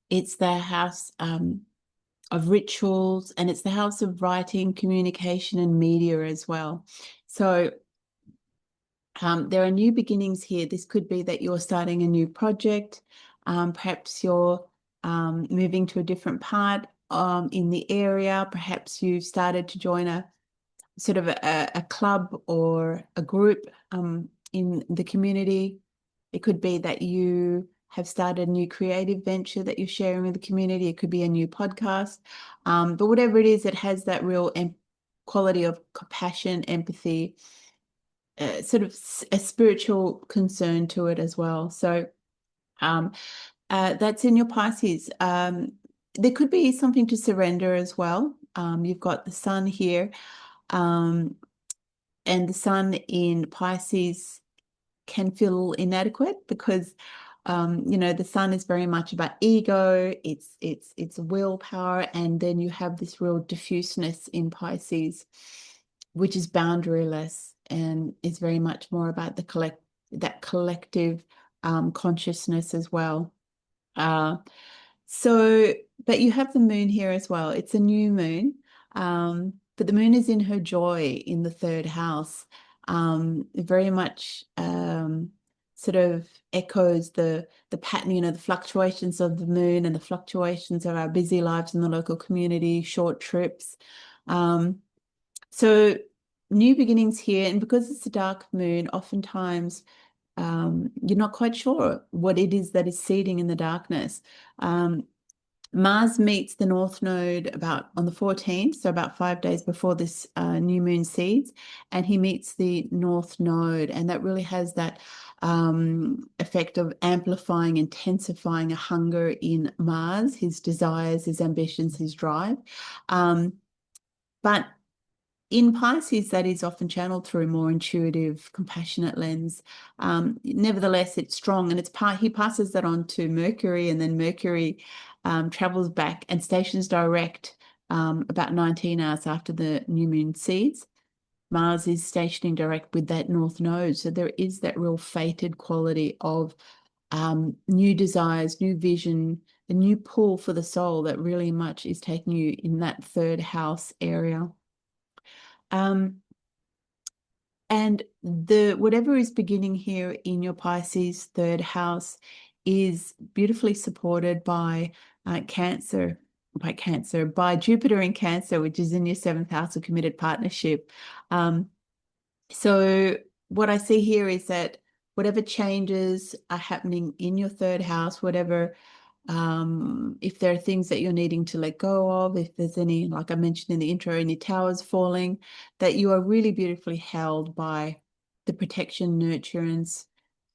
S1: It's the house of rituals, and it's the house of writing, communication, and media as well. So there are new beginnings here. This could be that you're starting a new project. Perhaps you're moving to a different part in the area. Perhaps you've started to join a sort of a club or a group in the community. It could be that you have started a new creative venture that you're sharing with the community. It could be a new podcast. But whatever it is, it has that real quality of compassion, empathy, sort of a spiritual concern to it as well. So that's in your Pisces. There could be something to surrender as well. You've got the sun here, and the sun in Pisces can feel inadequate because the sun is very much about ego, it's willpower, and then you have this real diffuseness in Pisces, which is boundaryless and is very much more about that collective consciousness as well. But you have the moon here as well. It's a new moon, but the moon is in her joy in the 3rd house. Very much sort of echoes the pattern, the fluctuations of the moon and the fluctuations of our busy lives in the local community, short trips. So new beginnings here, and because it's a dark moon, oftentimes you're not quite sure what it is that is seeding in the darkness. Mars meets the North Node about on the 14th, so about 5 days before this new moon seeds, and he meets the North Node, and that really has that effect of amplifying, intensifying a hunger in Mars, his desires, his ambitions, his drive. But in Pisces, that is often channeled through a more intuitive, compassionate lens. Nevertheless, it's strong, and he passes that on to Mercury, and then Mercury travels back and stations direct about 19 hours after the new moon seeds. Mars is stationing direct with that North Node, so there is that real fated quality of new desires, new vision, a new pull for the soul that really much is taking you in that third house area. And whatever is beginning here in your Pisces third house is beautifully supported by Jupiter in Cancer, which is in your seventh house of committed partnership. So what I see here is that whatever changes are happening in your third house, whatever if there are things that you're needing to let go of, if there's any, like I mentioned in the intro, any towers falling, that you are really beautifully held by the protection, nurturance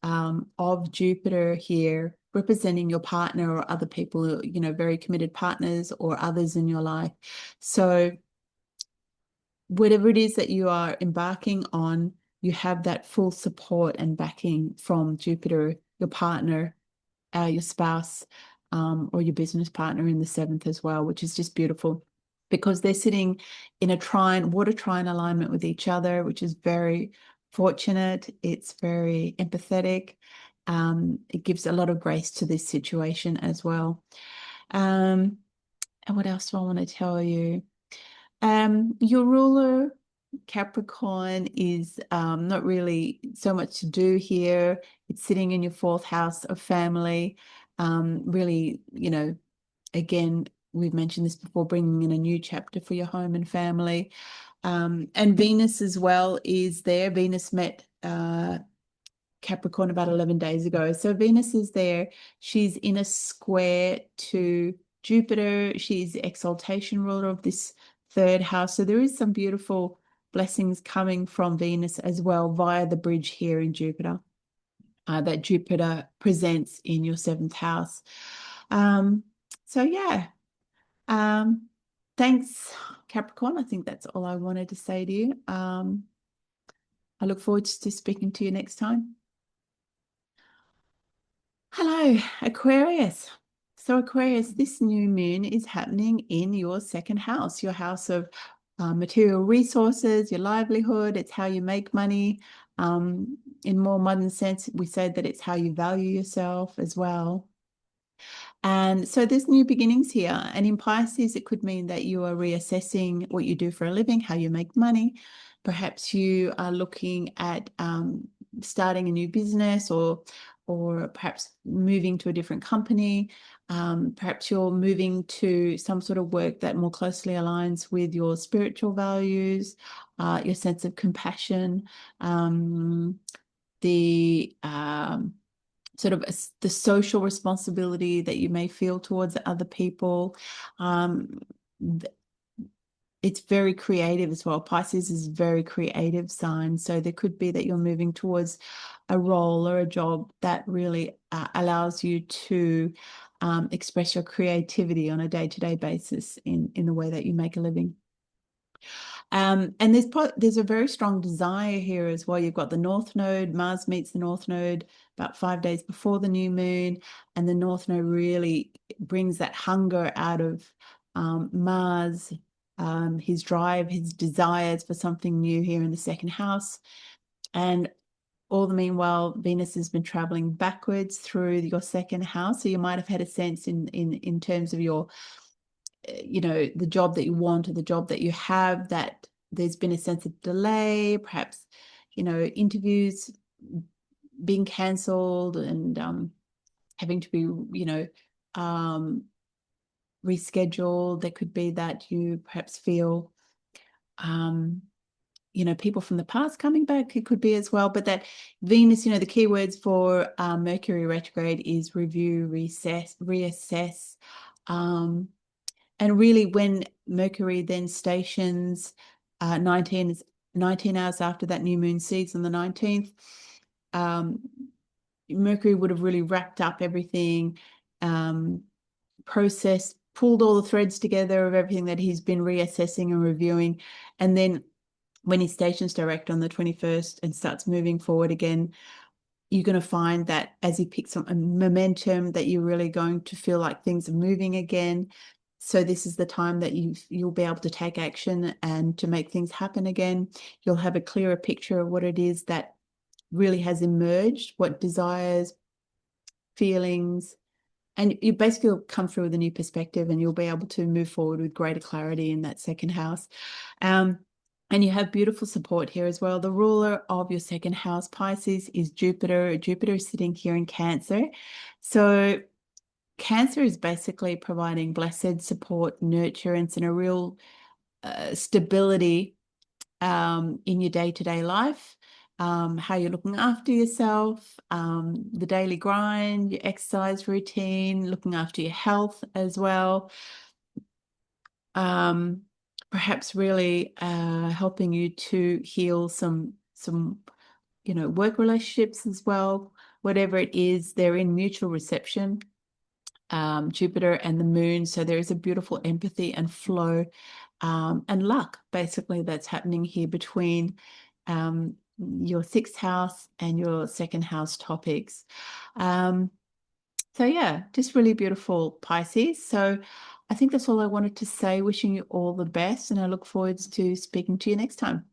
S1: of Jupiter here, representing your partner or other people, you know, very committed partners or others in your life. So whatever it is that you are embarking on, you have that full support and backing from Jupiter, your partner, your spouse, or your business partner in the seventh as well, which is just beautiful because they're sitting in a water trine alignment with each other, which is very fortunate. It's very empathetic. It gives a lot of grace to this situation as well. And what else do I want to tell you? Your ruler, Capricorn, is not really so much to do here. It's sitting in your fourth house of family. Really, you know, again, we've mentioned this before, bringing in a new chapter for your home and family. And Venus as well is there. Venus met Capricorn about 11 days ago. So Venus is there. She's in a square to Jupiter. She's the exaltation ruler of this third house. So there is some beautiful blessings coming from Venus as well via the bridge here in Jupiter that Jupiter presents in your seventh house. So yeah, thanks, Capricorn. I think that's all I wanted to say to you. I look forward to speaking to you next time. Hello, Aquarius. So Aquarius, this new moon is happening in your second house, your house of material resources, your livelihood. It's how you make money. In more modern sense, we say that it's how you value yourself as well. And so there's new beginnings here. And in Pisces, it could mean that you are reassessing what you do for a living, how you make money. Perhaps you are looking at starting a new business or perhaps moving to a different company. Perhaps you're moving to some sort of work that more closely aligns with your spiritual values, your sense of compassion, the sort of the social responsibility that you may feel towards other people. It's very creative as well. Pisces is a very creative sign. So there could be that you're moving towards a role or a job that really allows you to express your creativity on a day-to-day basis in the way that you make a living. And there's a very strong desire here as well. You've got the North Node. Mars meets the North Node about 5 days before the new moon. And the North Node really brings that hunger out of Mars, his drive, his desires for something new here in the second house. And all the meanwhile, Venus has been traveling backwards through your second house. So you might have had a sense in terms of your you know, the job that you want or the job that you have, that there's been a sense of delay, perhaps, you know, interviews being cancelled and having to be, you know, rescheduled. There could be that you perhaps feel, you know, people from the past coming back, it could be as well. But that Venus, you know, the key words for Mercury retrograde is review, reassess, And really, when Mercury then stations 19 hours after that new moon seeds on the 19th, Mercury would have really wrapped up everything, processed, pulled all the threads together of everything that he's been reassessing and reviewing. And then when he stations direct on the 21st and starts moving forward again, you're going to find that as he picks up a momentum, that you're really going to feel like things are moving again. So this is the time that you'll be able to take action and to make things happen again. You'll have a clearer picture of what it is that really has emerged, what desires, feelings, and you basically will come through with a new perspective, and you'll be able to move forward with greater clarity in that second house. And you have beautiful support here as well. The ruler of your second house, Pisces, is Jupiter. Jupiter is sitting here in Cancer. So Cancer is basically providing blessed support, nurturance, and a real stability in your day-to-day life, how you're looking after yourself, the daily grind, your exercise routine, looking after your health as well. Perhaps really helping you to heal some work relationships as well. Whatever it is, they're in mutual reception, Jupiter and the moon. So there is a beautiful empathy and flow and luck, basically, that's happening here between your sixth house and your second house topics. So yeah, just really beautiful, Pisces. So I think that's all I wanted to say. Wishing you all the best, and I look forward to speaking to you next time.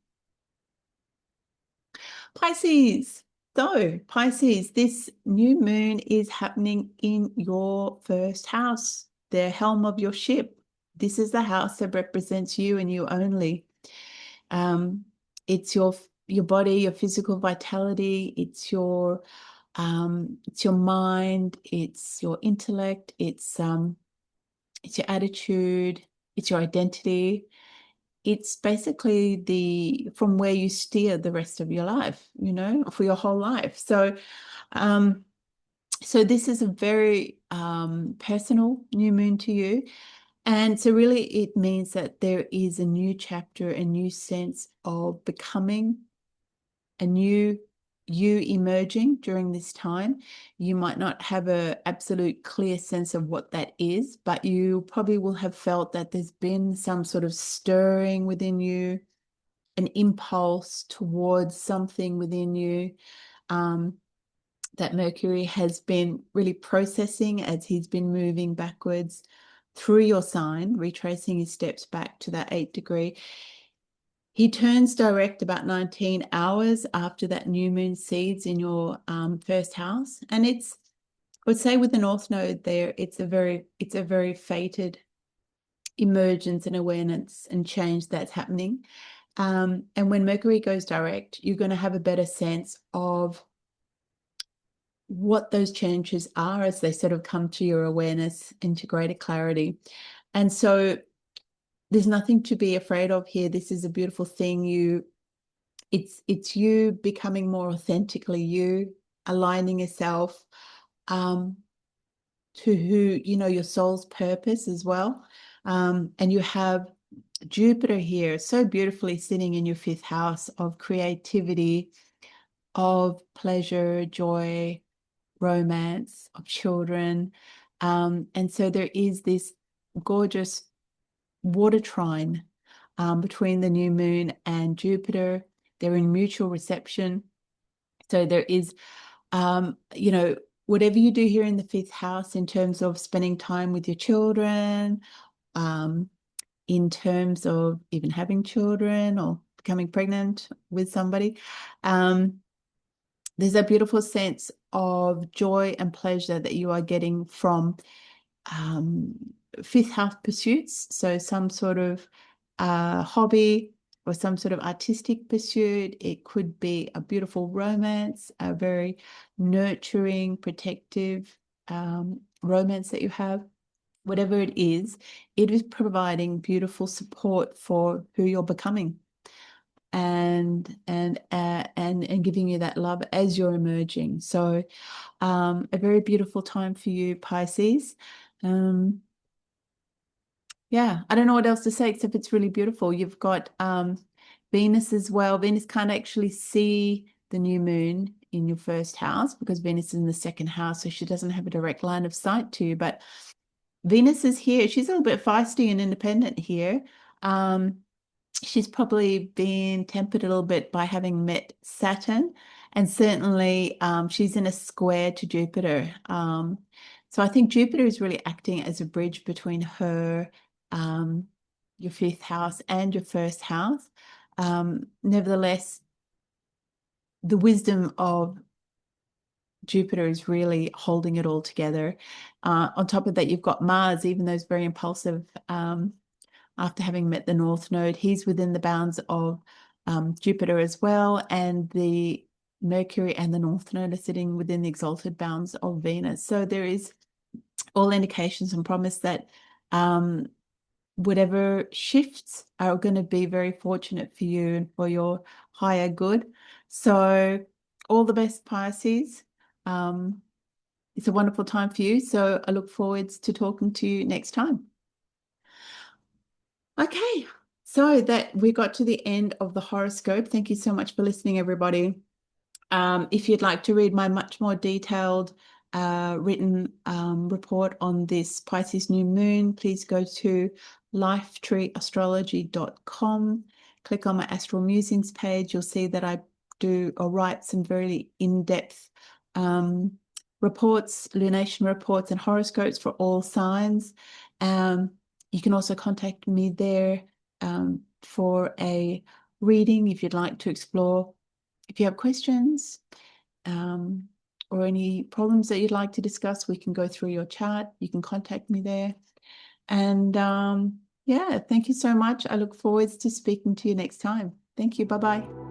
S1: Pisces. So, Pisces, this new moon is happening in your first house, the helm of your ship. This is the house that represents you and you only. It's your body, your physical vitality. It's your mind. It's your intellect. It's your attitude. It's your identity. It's basically from where you steer the rest of your life, for your whole life. So, so this is a very personal new moon to you. And so really it means that there is a new chapter, a new sense of becoming, a new you emerging during this time. You might not have an absolute clear sense of what that is, but you probably will have felt that there's been some sort of stirring within you, an impulse towards something within you, that Mercury has been really processing as he's been moving backwards through your sign, retracing his steps back to that 8th degree. He turns direct about 19 hours after that new moon seeds in your first house. And I would say with the North Node there, it's a very fated emergence and awareness and change that's happening. And when Mercury goes direct, you're going to have a better sense of what those changes are as they sort of come to your awareness into greater clarity. And so there's nothing to be afraid of here. This is a beautiful thing. It's you becoming more authentically you, aligning yourself to who, your soul's purpose as well. And you have Jupiter here so beautifully sitting in your 5th house of creativity, of pleasure, joy, romance, of children. And so there is this gorgeous water trine between the new moon and Jupiter. They're in mutual reception. So there is, whatever you do here in the 5th house in terms of spending time with your children, in terms of even having children or becoming pregnant with somebody, there's a beautiful sense of joy and pleasure that you are getting from 5th house pursuits. So some sort of hobby or some sort of artistic pursuit. It could be a beautiful romance, a very nurturing, protective romance that you have. Whatever it is providing beautiful support for who you're becoming, and giving you that love as you're emerging. So a very beautiful time for you, Pisces. Yeah, I don't know what else to say except it's really beautiful. You've got Venus as well. Venus can't actually see the new moon in your first house because Venus is in the second house, so she doesn't have a direct line of sight to you. But Venus is here. She's a little bit feisty and independent here. Um, she's probably been tempered a little bit by having met Saturn, and certainly she's in a square to Jupiter. So I think Jupiter is really acting as a bridge between her, um, your fifth house, and your first house. Nevertheless, the wisdom of Jupiter is really holding it all together. On top of that, you've got Mars, even though he's very impulsive. After having met the North Node, he's within the bounds of Jupiter as well, and the Mercury and the North Node are sitting within the exalted bounds of Venus. So there is all indications and promise that whatever shifts are going to be very fortunate for you and for your higher good. So all the best, Pisces. It's a wonderful time for you. So I look forward to talking to you next time. Okay, so that we got to the end of the horoscope. Thank you so much for listening, everybody. If you'd like to read my much more detailed written report on this Pisces new moon, please go to lifetreeastrology.com. Click on my Astral Musings page. You'll see that I do or write some very in-depth reports, lunation reports, and horoscopes for all signs. You can also contact me there for a reading if you'd like to explore. If you have questions or any problems that you'd like to discuss, we can go through your chart. You can contact me there. And yeah, thank you so much. I look forward to speaking to you next time. Thank you. Bye-bye.